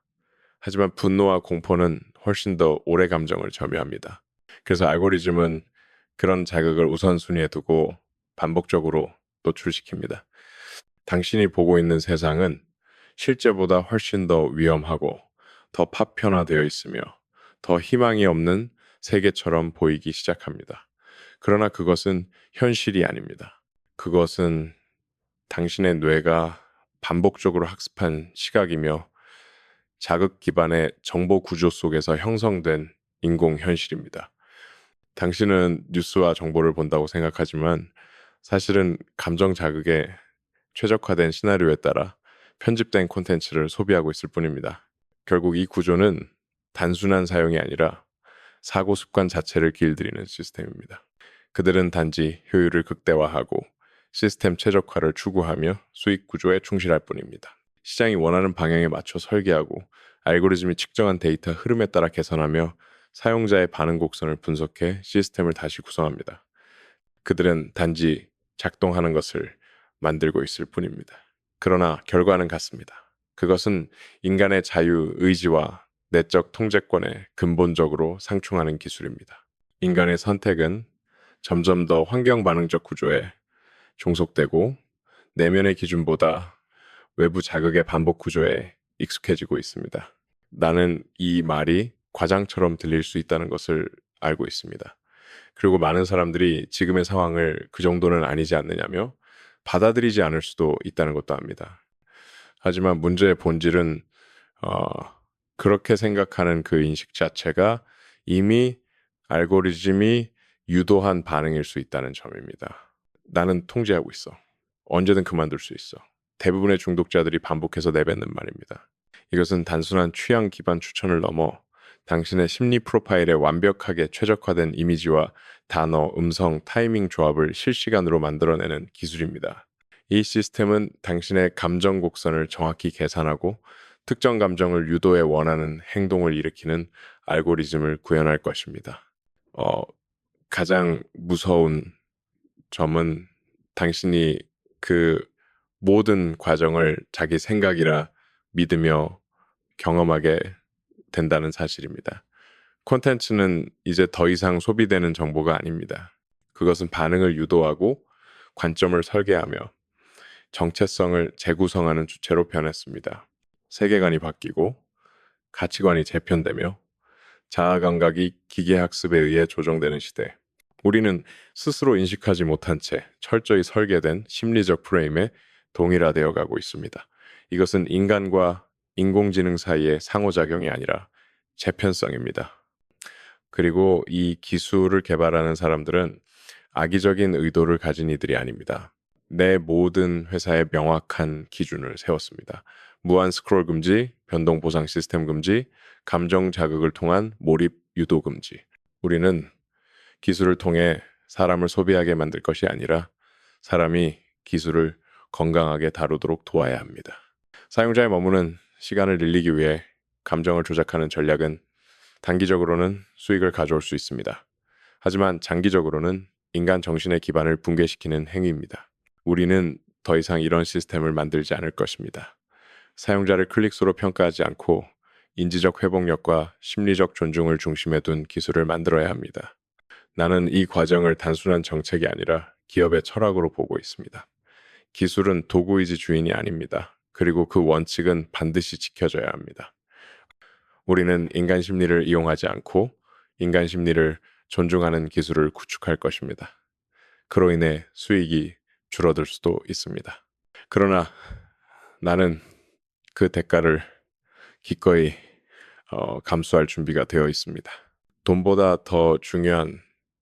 하지만 분노와 공포는 훨씬 더 오래 감정을 점유합니다. 그래서 알고리즘은 그런 자극을 우선순위에 두고 반복적으로 노출시킵니다. 당신이 보고 있는 세상은 실제보다 훨씬 더 위험하고 더 파편화되어 있으며 더 희망이 없는 세계처럼 보이기 시작합니다. 그러나 그것은 현실이 아닙니다. 그것은 당신의 뇌가 반복적으로 학습한 시각이며 자극 기반의 정보 구조 속에서 형성된 인공 현실입니다. 당신은 뉴스와 정보를 본다고 생각하지만 사실은 감정 자극에 최적화된 시나리오에 따라 편집된 콘텐츠를 소비하고 있을 뿐입니다. 결국 이 구조는 단순한 사용이 아니라 사고 습관 자체를 길들이는 시스템입니다. 그들은 단지 효율을 극대화하고 시스템 최적화를 추구하며 수익 구조에 충실할 뿐입니다. 시장이 원하는 방향에 맞춰 설계하고 알고리즘이 측정한 데이터 흐름에 따라 개선하며 사용자의 반응 곡선을 분석해 시스템을 다시 구성합니다. 그들은 단지 작동하는 것을 만들고 있을 뿐입니다. 그러나 결과는 같습니다. 그것은 인간의 자유, 의지와 내적 통제권에 근본적으로 상충하는 기술입니다. 인간의 선택은 점점 더 환경 반응적 구조에 종속되고 내면의 기준보다 외부 자극의 반복 구조에 익숙해지고 있습니다. 나는 이 말이 과장처럼 들릴 수 있다는 것을 알고 있습니다. 그리고 많은 사람들이 지금의 상황을 그 정도는 아니지 않느냐며 받아들이지 않을 수도 있다는 것도 압니다. 하지만 문제의 본질은 어, 그렇게 생각하는 그 인식 자체가 이미 알고리즘이 유도한 반응일 수 있다는 점입니다. 나는 통제하고 있어. 언제든 그만둘 수 있어. 대부분의 중독자들이 반복해서 내뱉는 말입니다. 이것은 단순한 취향 기반 추천을 넘어 당신의 심리 프로파일에 완벽하게 최적화된 이미지와 단어, 음성, 타이밍 조합을 실시간으로 만들어내는 기술입니다. 이 시스템은 당신의 감정 곡선을 정확히 계산하고 특정 감정을 유도해 원하는 행동을 일으키는 알고리즘을 구현할 것입니다. 어, 가장 무서운 점은 당신이 그 모든 과정을 자기 생각이라 믿으며 경험하게 된다는 사실입니다. 콘텐츠는 이제 더 이상 소비되는 정보가 아닙니다. 그것은 반응을 유도하고 관점을 설계하며 정체성을 재구성하는 주체로 변했습니다. 세계관이 바뀌고 가치관이 재편되며 자아 감각이 기계 학습에 의해 조정되는 시대. 우리는 스스로 인식하지 못한 채 철저히 설계된 심리적 프레임에 동일화되어 가고 있습니다. 이것은 인간과 인공지능 사이의 상호작용이 아니라 재편성입니다. 그리고 이 기술을 개발하는 사람들은 악의적인 의도를 가진 이들이 아닙니다. 내 모든 회사에 명확한 기준을 세웠습니다. 무한 스크롤 금지, 변동 보상 시스템 금지, 감정 자극을 통한 몰입 유도 금지. 우리는 기술을 통해 사람을 소비하게 만들 것이 아니라 사람이 기술을 건강하게 다루도록 도와야 합니다. 사용자의 머무는 시간을 늘리기 위해 감정을 조작하는 전략은 단기적으로는 수익을 가져올 수 있습니다. 하지만 장기적으로는 인간 정신의 기반을 붕괴시키는 행위입니다. 우리는 더 이상 이런 시스템을 만들지 않을 것입니다. 사용자를 클릭수로 평가하지 않고 인지적 회복력과 심리적 존중을 중심에 둔 기술을 만들어야 합니다. 나는 이 과정을 단순한 정책이 아니라 기업의 철학으로 보고 있습니다. 기술은 도구이지 주인이 아닙니다. 그리고 그 원칙은 반드시 지켜져야 합니다. 우리는 인간 심리를 이용하지 않고 인간 심리를 존중하는 기술을 구축할 것입니다. 그로 인해 수익이 줄어들 수도 있습니다. 그러나 나는 그 대가를 기꺼이 감수할 준비가 되어 있습니다. 돈보다 더 중요한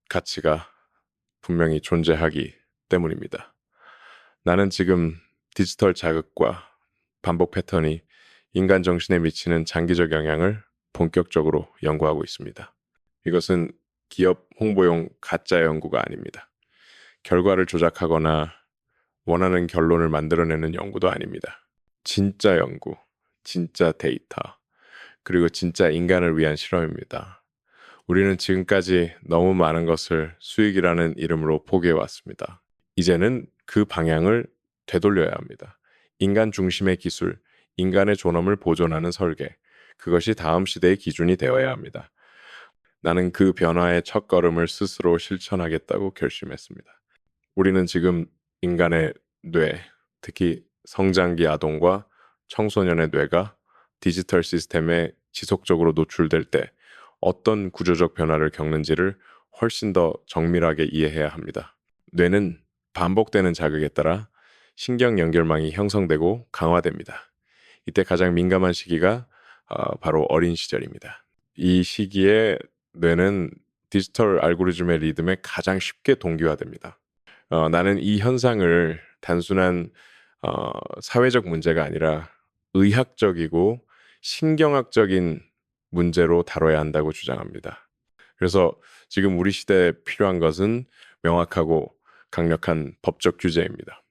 가치가 분명히 존재하기 때문입니다. 나는 지금 디지털 자극과 반복 패턴이 인간 정신에 미치는 장기적 영향을 본격적으로 연구하고 있습니다. 이것은 기업 홍보용 가짜 연구가 아닙니다. 결과를 조작하거나 원하는 결론을 만들어내는 연구도 아닙니다. 진짜 연구, 진짜 데이터, 그리고 진짜 인간을 위한 실험입니다. 우리는 지금까지 너무 많은 것을 수익이라는 이름으로 포기해왔습니다. 이제는 그 방향을 되돌려야 합니다. 인간 중심의 기술, 인간의 존엄을 보존하는 설계, 그것이 다음 시대의 기준이 되어야 합니다. 나는 그 변화의 첫걸음을 스스로 실천하겠다고 결심했습니다. 우리는 지금 인간의 뇌, 특히 성장기 아동과 청소년의 뇌가 디지털 시스템에 지속적으로 노출될 때 어떤 구조적 변화를 겪는지를 훨씬 더 정밀하게 이해해야 합니다. 뇌는 반복되는 자극에 따라 신경 연결망이 형성되고 강화됩니다. 이때 가장 민감한 시기가 바로 어린 시절입니다. 이 시기에 뇌는 디지털 알고리즘의 리듬에 가장 쉽게 동기화됩니다. 나는 이 현상을 단순한 사회적 문제가 아니라 의학적이고 신경학적인 문제로 다뤄야 한다고 주장합니다. 그래서 지금 우리 시대에 필요한 것은 명확하고 강력한 법적 규제입니다.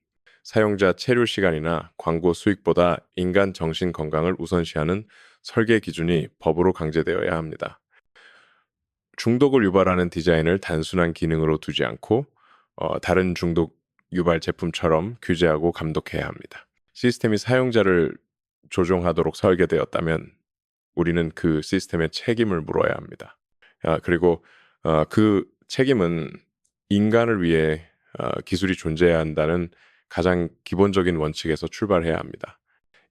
사용자 체류 시간이나 광고 수익보다 인간 정신 건강을 우선시하는 설계 기준이 법으로 강제되어야 합니다. 중독을 유발하는 디자인을 단순한 기능으로 두지 않고 다른 중독 유발 제품처럼 규제하고 감독해야 합니다. 시스템이 사용자를 조종하도록 설계되었다면 우리는 그 시스템의 책임을 물어야 합니다. 그리고 그 책임은 인간을 위해 기술이 존재해야 한다는 가장 기본적인 원칙에서 출발해야 합니다.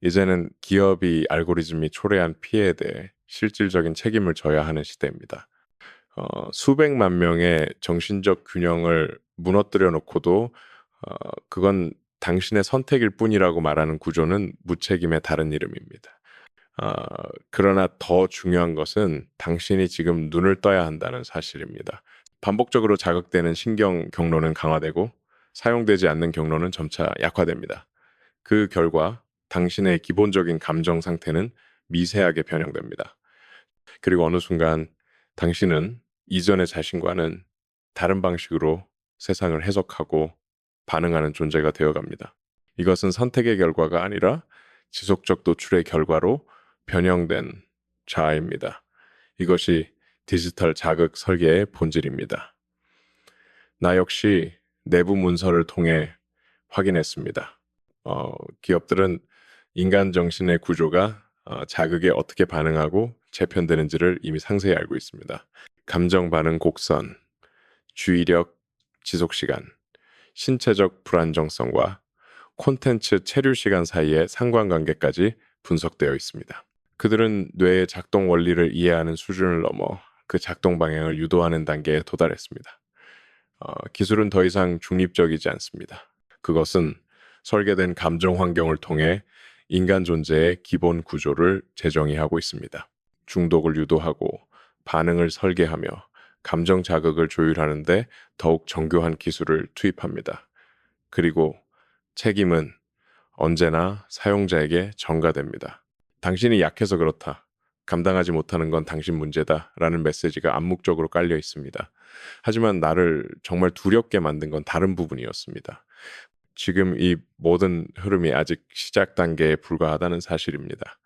이제는 기업이 알고리즘이 초래한 피해에 대해 실질적인 책임을 져야 하는 시대입니다. 수백만 명의 정신적 균형을 무너뜨려 놓고도 그건 당신의 선택일 뿐이라고 말하는 구조는 무책임의 다른 이름입니다. 그러나 더 중요한 것은 당신이 지금 눈을 떠야 한다는 사실입니다. 반복적으로 자극되는 신경 경로는 강화되고 사용되지 않는 경로는 점차 약화됩니다. 그 결과 당신의 기본적인 감정 상태는 미세하게 변형됩니다. 그리고 어느 순간 당신은 이전의 자신과는 다른 방식으로 세상을 해석하고 반응하는 존재가 되어갑니다. 이것은 선택의 결과가 아니라 지속적 노출의 결과로 변형된 자아입니다. 이것이 디지털 자극 설계의 본질입니다. 나 역시 내부 문서를 통해 확인했습니다. 기업들은 인간 정신의 구조가 자극에 어떻게 반응하고 재편되는지를 이미 상세히 알고 있습니다. 감정 반응 곡선, 주의력 지속 시간, 신체적 불안정성과 콘텐츠 체류 시간 사이의 상관관계까지 분석되어 있습니다. 그들은 뇌의 작동 원리를 이해하는 수준을 넘어 그 작동 방향을 유도하는 단계에 도달했습니다. 기술은 더 이상 중립적이지 않습니다. 그것은 설계된 감정 환경을 통해 인간 존재의 기본 구조를 재정의하고 있습니다. 중독을 유도하고 반응을 설계하며 감정 자극을 조율하는데 더욱 정교한 기술을 투입합니다. 그리고 책임은 언제나 사용자에게 전가됩니다. 당신이 약해서 그렇다. 감당하지 못하는 건 당신 문제다. 라는 메시지가 암묵적으로 깔려 있습니다. 하지만 나를 정말 두렵게 만든 건 다른 부분이었습니다. 지금 이 모든 흐름이 아직 시작 단계에 불과하다는 사실입니다.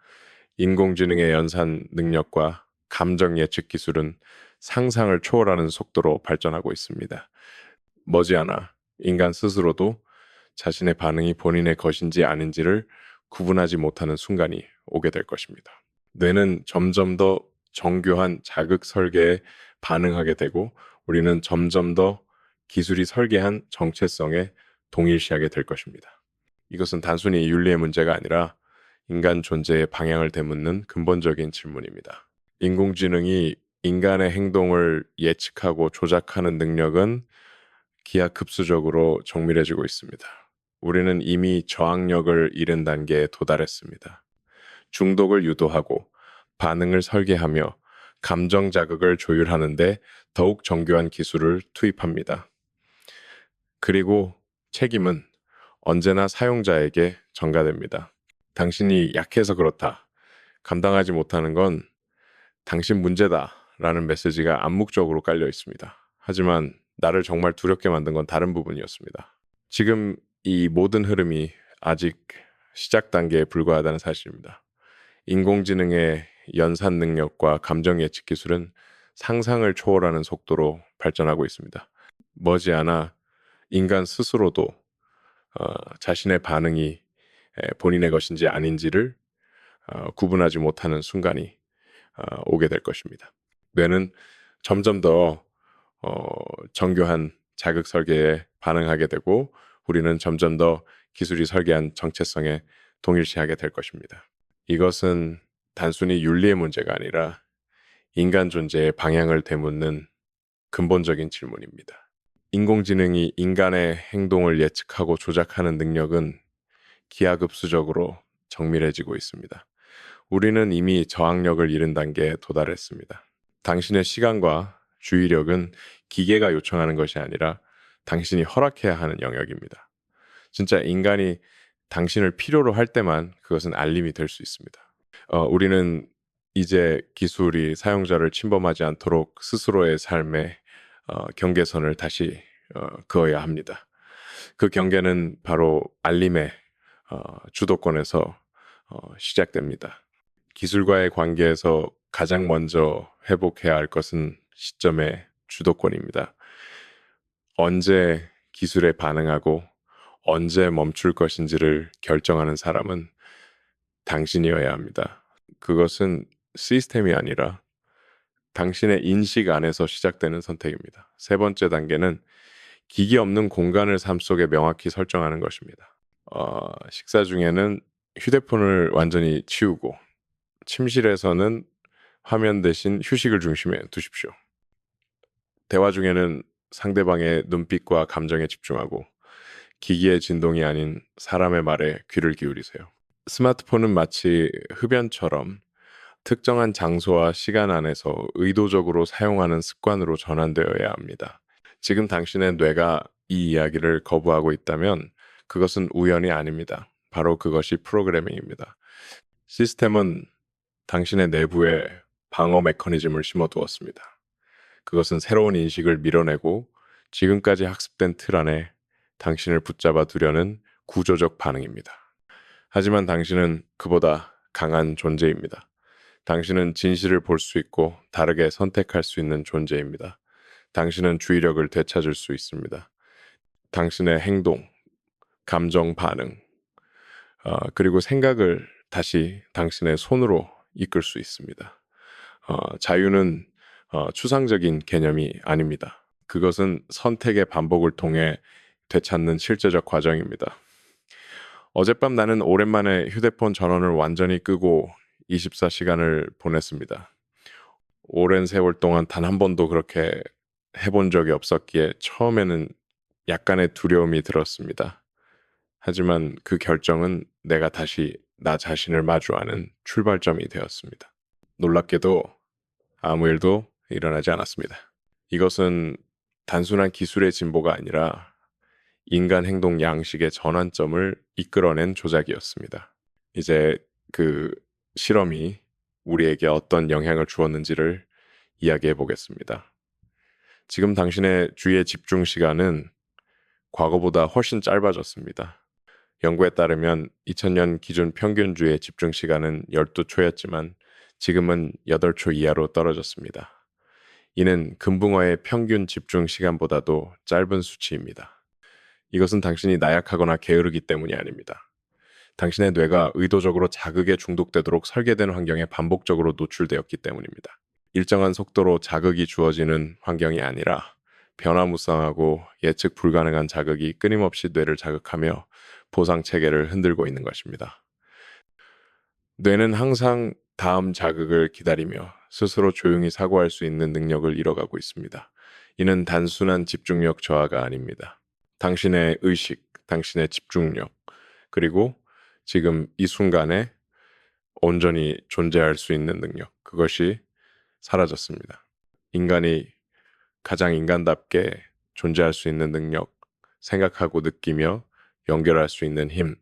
인공지능의 연산 능력과 감정 예측 기술은 상상을 초월하는 속도로 발전하고 있습니다. 머지않아 인간 스스로도 자신의 반응이 본인의 것인지 아닌지를 구분하지 못하는 순간이 오게 될 것입니다. 뇌는 점점 더 정교한 자극 설계에 반응하게 되고 우리는 점점 더 기술이 설계한 정체성에 동일시하게 될 것입니다. 이것은 단순히 윤리의 문제가 아니라 인간 존재의 방향을 되묻는 근본적인 질문입니다. 인공지능이 인간의 행동을 예측하고 조작하는 능력은 기하급수적으로 정밀해지고 있습니다. 우리는 이미 저항력을 잃은 단계에 도달했습니다. 중독을 유도하고 반응을 설계하며 감정 자극을 조율하는데 더욱 정교한 기술을 투입합니다. 그리고 책임은 언제나 사용자에게 전가됩니다. 당신이 약해서 그렇다. 감당하지 못하는 건 당신 문제다. 라는 메시지가 암묵적으로 깔려 있습니다. 하지만 나를 정말 두렵게 만든 건 다른 부분이었습니다. 지금 이 모든 흐름이 아직 시작 단계에 불과하다는 사실입니다. 인공지능의 연산 능력과 감정 예측 기술은 상상을 초월하는 속도로 발전하고 있습니다. 머지않아 인간 스스로도 자신의 반응이 본인의 것인지 아닌지를 구분하지 못하는 순간이 오게 될 것입니다. 뇌는 점점 더 정교한 자극 설계에 반응하게 되고 우리는 점점 더 기술이 설계한 정체성에 동일시하게 될 것입니다. 이것은 단순히 윤리의 문제가 아니라 인간 존재의 방향을 되묻는 근본적인 질문입니다. 인공지능이 인간의 행동을 예측하고 조작하는 능력은 기하급수적으로 정밀해지고 있습니다. 우리는 이미 저항력을 잃은 단계에 도달했습니다. 당신의 시간과 주의력은 기계가 요청하는 것이 아니라 당신이 허락해야 하는 영역입니다. 진짜 인간이 당신을 필요로 할 때만 그것은 알림이 될 수 있습니다. 우리는 이제 기술이 사용자를 침범하지 않도록 스스로의 삶의 경계선을 다시 그어야 합니다. 그 경계는 바로 알림의 주도권에서 시작됩니다. 기술과의 관계에서 가장 먼저 회복해야 할 것은 시점의 주도권입니다. 언제 기술에 반응하고 언제 멈출 것인지를 결정하는 사람은 당신이어야 합니다. 그것은 시스템이 아니라 당신의 인식 안에서 시작되는 선택입니다. 세 번째 단계는 기기 없는 공간을 삶 속에 명확히 설정하는 것입니다. 식사 중에는 휴대폰을 완전히 치우고 침실에서는 화면 대신 휴식을 중심에 두십시오. 대화 중에는 상대방의 눈빛과 감정에 집중하고 기기의 진동이 아닌 사람의 말에 귀를 기울이세요. 스마트폰은 마치 흡연처럼 특정한 장소와 시간 안에서 의도적으로 사용하는 습관으로 전환되어야 합니다. 지금 당신의 뇌가 이 이야기를 거부하고 있다면 그것은 우연이 아닙니다. 바로 그것이 프로그래밍입니다. 시스템은 당신의 내부에 방어 메커니즘을 심어두었습니다. 그것은 새로운 인식을 밀어내고 지금까지 학습된 틀 안에 당신을 붙잡아 두려는 구조적 반응입니다. 하지만 당신은 그보다 강한 존재입니다. 당신은 진실을 볼 수 있고 다르게 선택할 수 있는 존재입니다. 당신은 주의력을 되찾을 수 있습니다. 당신의 행동, 감정 반응, 그리고 생각을 다시 당신의 손으로 이끌 수 있습니다. 자유는 추상적인 개념이 아닙니다. 그것은 선택의 반복을 통해 되찾는 실제적 과정입니다. 어젯밤 나는 오랜만에 휴대폰 전원을 완전히 끄고 24시간을 보냈습니다. 오랜 세월 동안 단 한 번도 그렇게 해본 적이 없었기에 처음에는 약간의 두려움이 들었습니다. 하지만 그 결정은 내가 다시 나 자신을 마주하는 출발점이 되었습니다. 놀랍게도 아무 일도 일어나지 않았습니다. 이것은 단순한 기술의 진보가 아니라 인간 행동 양식의 전환점을 이끌어낸 조작이었습니다. 이제 그 실험이 우리에게 어떤 영향을 주었는지를 이야기해 보겠습니다. 지금 당신의 주의의 집중 시간은 과거보다 훨씬 짧아졌습니다. 연구에 따르면 2000년 기준 평균주의 집중 시간은 12초였지만 지금은 8초 이하로 떨어졌습니다. 이는 금붕어의 평균 집중 시간보다도 짧은 수치입니다. 이것은 당신이 나약하거나 게으르기 때문이 아닙니다. 당신의 뇌가 의도적으로 자극에 중독되도록 설계된 환경에 반복적으로 노출되었기 때문입니다. 일정한 속도로 자극이 주어지는 환경이 아니라 변화무쌍하고 예측 불가능한 자극이 끊임없이 뇌를 자극하며 보상 체계를 흔들고 있는 것입니다. 뇌는 항상 다음 자극을 기다리며 스스로 조용히 사고할 수 있는 능력을 잃어가고 있습니다. 이는 단순한 집중력 저하가 아닙니다. 당신의 의식, 당신의 집중력, 그리고 지금 이 순간에 온전히 존재할 수 있는 능력, 그것이 사라졌습니다. 인간이 가장 인간답게 존재할 수 있는 능력, 생각하고 느끼며 연결할 수 있는 힘,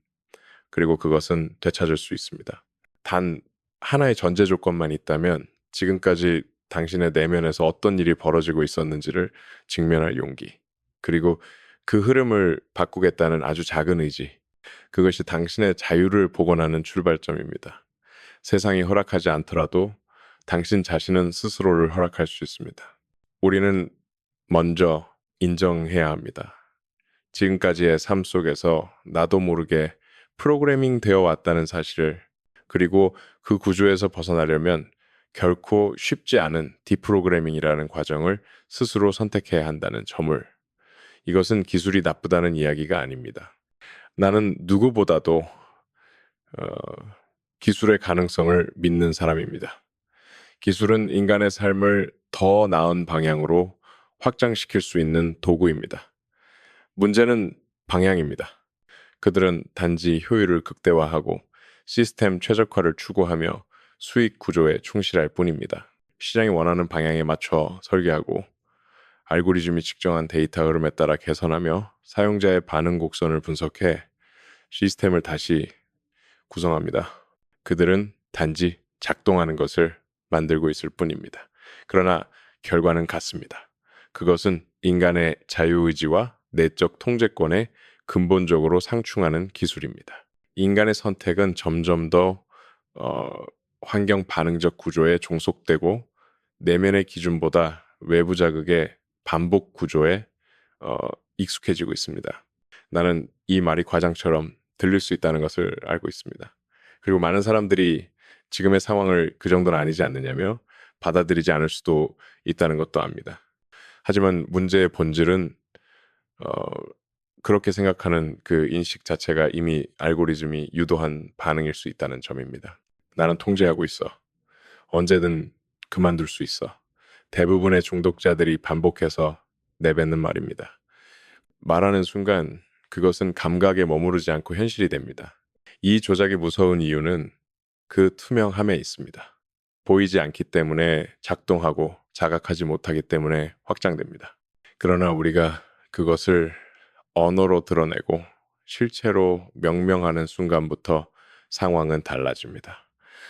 그리고 그것은 되찾을 수 있습니다. 단 하나의 전제 조건만 있다면 지금까지 당신의 내면에서 어떤 일이 벌어지고 있었는지를 직면할 용기, 그리고 그 흐름을 바꾸겠다는 아주 작은 의지, 그것이 당신의 자유를 복원하는 출발점입니다. 세상이 허락하지 않더라도 당신 자신은 스스로를 허락할 수 있습니다. 우리는 먼저 인정해야 합니다. 지금까지의 삶 속에서 나도 모르게 프로그래밍 되어 왔다는 사실을, 그리고 그 구조에서 벗어나려면 결코 쉽지 않은 디프로그래밍이라는 과정을 스스로 선택해야 한다는 점을, 이것은 기술이 나쁘다는 이야기가 아닙니다. 나는 누구보다도 기술의 가능성을 믿는 사람입니다. 기술은 인간의 삶을 더 나은 방향으로 확장시킬 수 있는 도구입니다. 문제는 방향입니다. 그들은 단지 효율을 극대화하고 시스템 최적화를 추구하며 수익 구조에 충실할 뿐입니다. 시장이 원하는 방향에 맞춰 설계하고 알고리즘이 측정한 데이터 흐름에 따라 개선하며 사용자의 반응 곡선을 분석해 시스템을 다시 구성합니다. 그들은 단지 작동하는 것을 만들고 있을 뿐입니다. 그러나 결과는 같습니다. 그것은 인간의 자유의지와 내적 통제권에 근본적으로 상충하는 기술입니다. 인간의 선택은 점점 더 어, 환경 반응적 구조에 종속되고 내면의 기준보다 외부 자극의 반복 구조에 어, 익숙해지고 있습니다. 나는 이 말이 과장처럼 들릴 수 있다는 것을 알고 있습니다. 그리고 많은 사람들이 지금의 상황을 그 정도는 아니지 않느냐며 받아들이지 않을 수도 있다는 것도 압니다. 하지만 문제의 본질은 어, 그렇게 생각하는 그 인식 자체가 이미 알고리즘이 유도한 반응일 수 있다는 점입니다. 나는 통제하고 있어. 언제든 그만둘 수 있어. 대부분의 중독자들이 반복해서 내뱉는 말입니다. 말하는 순간 그것은 감각에 머무르지 않고 현실이 됩니다. 이 조작이 무서운 이유는 그 투명함에 있습니다. 보이지 않기 때문에 작동하고 자각하지 못하기 때문에 확장됩니다. 그러나 우리가 그것을 언어로 드러내고 실체로 명명하는 순간부터 상황은 달라집니다.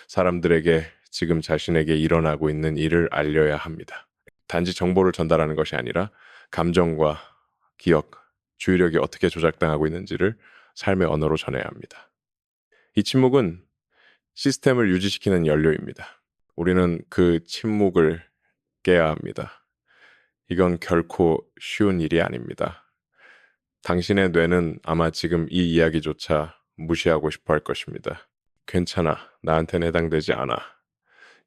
사람들에게 지금 자신에게 일어나고 있는 일을 알려야 합니다. 단지 정보를 전달하는 것이 아니라 감정과 기억, 주의력이 어떻게 조작당하고 있는지를 삶의 언어로 전해야 합니다. 이 침묵은 시스템을 유지시키는 연료입니다. 우리는 그 침묵을 깨야 합니다. 이건 결코 쉬운 일이 아닙니다. 당신의 뇌는 아마 지금 이 이야기조차 무시하고 싶어 할 것입니다. 괜찮아. 나한테는 해당되지 않아.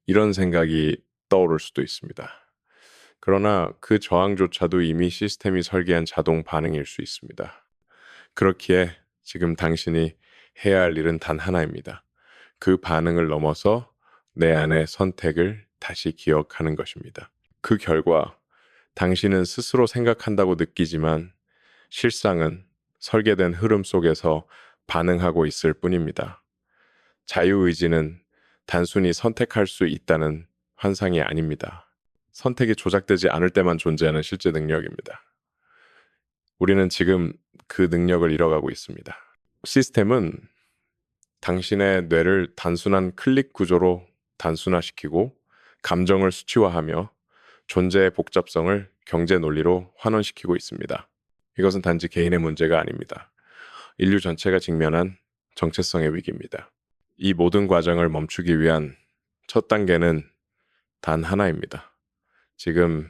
이런 생각이 떠오를 수도 있습니다. 그러나 그 저항조차도 이미 시스템이 설계한 자동 반응일 수 있습니다. 그렇기에 지금 당신이 해야 할 일은 단 하나입니다. 그 반응을 넘어서 내 안의 선택을 다시 기억하는 것입니다. 그 결과 당신은 스스로 생각한다고 느끼지만 실상은 설계된 흐름 속에서 반응하고 있을 뿐입니다. 자유의지는 단순히 선택할 수 있다는 환상이 아닙니다. 선택이 조작되지 않을 때만 존재하는 실제 능력입니다. 우리는 지금 그 능력을 잃어가고 있습니다. 시스템은 당신의 뇌를 단순한 클릭 구조로 단순화시키고 감정을 수치화하며 존재의 복잡성을 경제 논리로 환원시키고 있습니다. 이것은 단지 개인의 문제가 아닙니다. 인류 전체가 직면한 정체성의 위기입니다. 이 모든 과정을 멈추기 위한 첫 단계는 단 하나입니다. 지금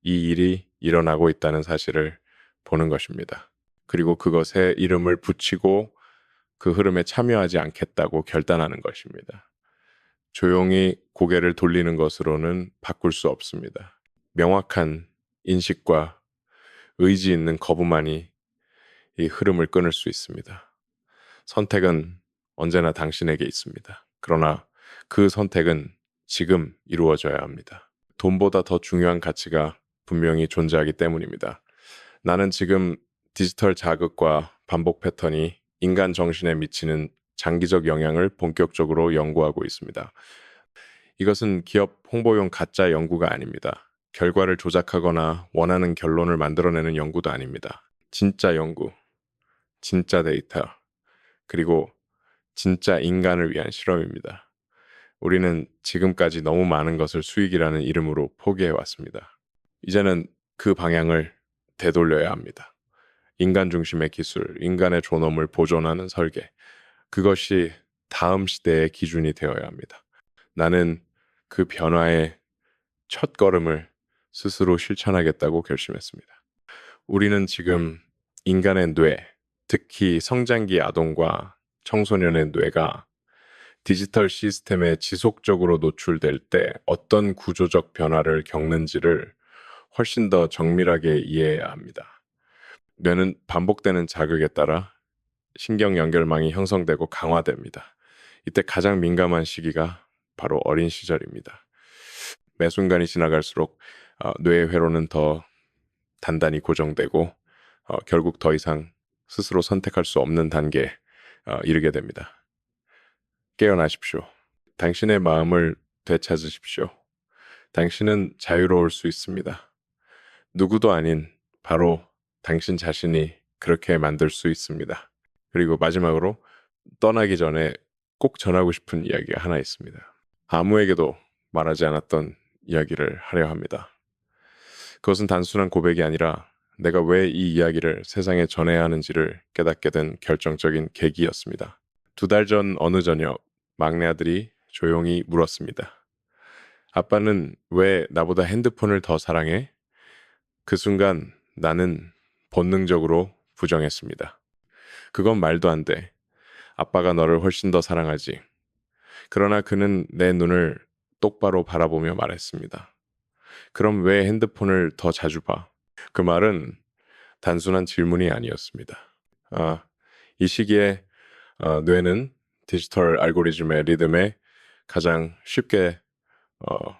이 일이 일어나고 있다는 사실을 보는 것입니다. 그리고 그것에 이름을 붙이고 그 흐름에 참여하지 않겠다고 결단하는 것입니다. 조용히 고개를 돌리는 것으로는 바꿀 수 없습니다. 명확한 인식과 의지 있는 거부만이 이 흐름을 끊을 수 있습니다. 선택은 언제나 당신에게 있습니다. 그러나 그 선택은 지금 이루어져야 합니다. 돈보다 더 중요한 가치가 분명히 존재하기 때문입니다. 나는 지금 디지털 자극과 반복 패턴이 인간 정신에 미치는 장기적 영향을 본격적으로 연구하고 있습니다. 이것은 기업 홍보용 가짜 연구가 아닙니다. 결과를 조작하거나 원하는 결론을 만들어내는 연구도 아닙니다. 진짜 연구, 진짜 데이터, 그리고 진짜 인간을 위한 실험입니다. 우리는 지금까지 너무 많은 것을 수익이라는 이름으로 포기해 왔습니다. 이제는 그 방향을 되돌려야 합니다. 인간 중심의 기술, 인간의 존엄을 보존하는 설계, 그것이 다음 시대의 기준이 되어야 합니다. 나는 그 변화의 첫 걸음을 스스로 실천하겠다고 결심했습니다. 우리는 지금 인간의 뇌, 특히 성장기 아동과 청소년의 뇌가 디지털 시스템에 지속적으로 노출될 때 어떤 구조적 변화를 겪는지를 훨씬 더 정밀하게 이해해야 합니다. 뇌는 반복되는 자극에 따라 신경 연결망이 형성되고 강화됩니다. 이때 가장 민감한 시기가 바로 어린 시절입니다. 매 순간이 지나갈수록 뇌의 회로는 더 단단히 고정되고 결국 더 이상 스스로 선택할 수 없는 단계에 이르게 됩니다. 깨어나십시오. 당신의 마음을 되찾으십시오. 당신은 자유로울 수 있습니다. 누구도 아닌 바로 당신 자신이 그렇게 만들 수 있습니다. 그리고 마지막으로 떠나기 전에 꼭 전하고 싶은 이야기가 하나 있습니다. 아무에게도 말하지 않았던 이야기를 하려 합니다. 그것은 단순한 고백이 아니라 내가 왜 이 이야기를 세상에 전해야 하는지를 깨닫게 된 결정적인 계기였습니다. 2달 전 어느 저녁 막내 아들이 조용히 물었습니다. 아빠는 왜 나보다 핸드폰을 더 사랑해? 그 순간 나는 본능적으로 부정했습니다. 그건 말도 안 돼. 아빠가 너를 훨씬 더 사랑하지. 그러나 그는 내 눈을 똑바로 바라보며 말했습니다. 그럼 왜 핸드폰을 더 자주 봐? 그 말은 단순한 질문이 아니었습니다. 아, 이 시기에 뇌는 디지털 알고리즘의 리듬에 가장 쉽게 어,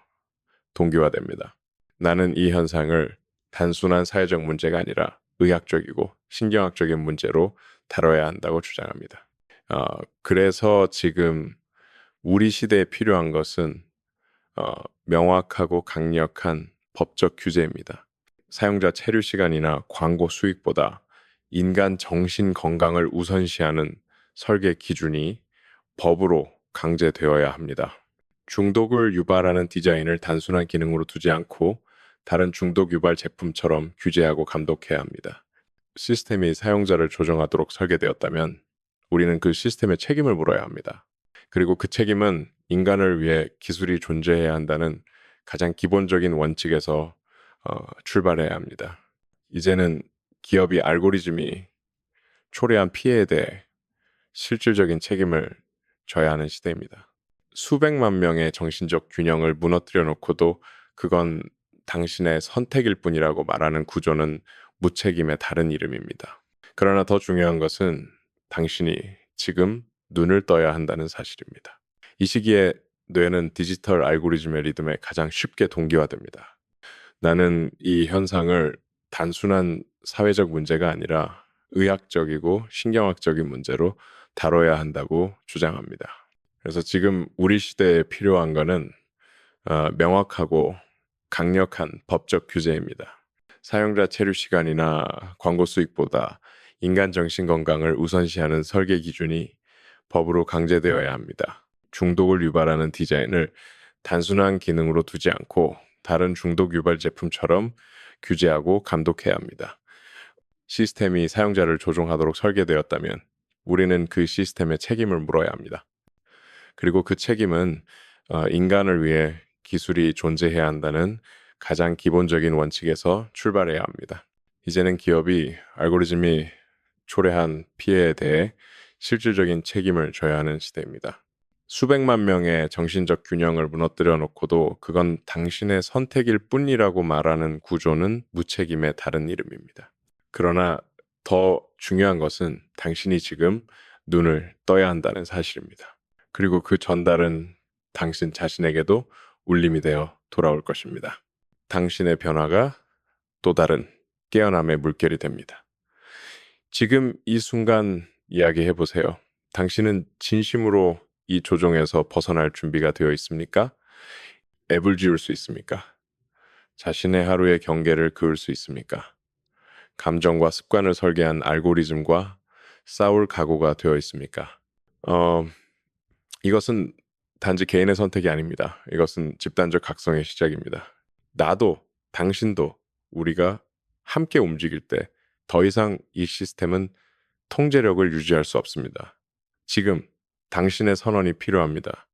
동기화됩니다. 나는 이 현상을 단순한 사회적 문제가 아니라 의학적이고 신경학적인 문제로 다뤄야 한다고 주장합니다. 그래서 지금 우리 시대에 필요한 것은 명확하고 강력한 법적 규제입니다. 사용자 체류 시간이나 광고 수익보다 인간 정신 건강을 우선시하는 설계 기준이 법으로 강제되어야 합니다. 중독을 유발하는 디자인을 단순한 기능으로 두지 않고 다른 중독 유발 제품처럼 규제하고 감독해야 합니다. 시스템이 사용자를 조정하도록 설계되었다면 우리는 그 시스템에 책임을 물어야 합니다. 그리고 그 책임은 인간을 위해 기술이 존재해야 한다는 가장 기본적인 원칙에서 출발해야 합니다. 이제는 기업이 알고리즘이 초래한 피해에 대해 실질적인 책임을 져야 하는 시대입니다. 수백만 명의 정신적 균형을 무너뜨려 놓고도 그건 당신의 선택일 뿐이라고 말하는 구조는 무책임의 다른 이름입니다. 그러나 더 중요한 것은 당신이 지금 눈을 떠야 한다는 사실입니다. 이 시기에 뇌는 디지털 알고리즘의 리듬에 가장 쉽게 동기화됩니다. 나는 이 현상을 단순한 사회적 문제가 아니라 의학적이고 신경학적인 문제로 다뤄야 한다고 주장합니다. 그래서 지금 우리 시대에 필요한 것은 명확하고 강력한 법적 규제입니다. 사용자 체류 시간이나 광고 수익보다 인간 정신 건강을 우선시하는 설계 기준이 법으로 강제되어야 합니다. 중독을 유발하는 디자인을 단순한 기능으로 두지 않고 다른 중독 유발 제품처럼 규제하고 감독해야 합니다. 시스템이 사용자를 조종하도록 설계되었다면 우리는 그 시스템에 책임을 물어야 합니다. 그리고 그 책임은 인간을 위해 기술이 존재해야 한다는 가장 기본적인 원칙에서 출발해야 합니다. 이제는 기업이 알고리즘이 초래한 피해에 대해 실질적인 책임을 져야 하는 시대입니다. 수백만 명의 정신적 균형을 무너뜨려 놓고도 그건 당신의 선택일 뿐이라고 말하는 구조는 무책임의 다른 이름입니다. 그러나 더 중요한 것은 당신이 지금 눈을 떠야 한다는 사실입니다. 그리고 그 전달은 당신 자신에게도 울림이 되어 돌아올 것입니다. 당신의 변화가 또 다른 깨어남의 물결이 됩니다. 지금 이 순간 이야기해 보세요. 당신은 진심으로 이 조종에서 벗어날 준비가 되어 있습니까? 앱을 지울 수 있습니까? 자신의 하루의 경계를 그을 수 있습니까? 감정과 습관을 설계한 알고리즘과 싸울 각오가 되어 있습니까? 이것은 단지 개인의 선택이 아닙니다. 이것은 집단적 각성의 시작입니다. 나도, 당신도 우리가 함께 움직일 때 더 이상 이 시스템은 통제력을 유지할 수 없습니다. 지금 당신의 선언이 필요합니다.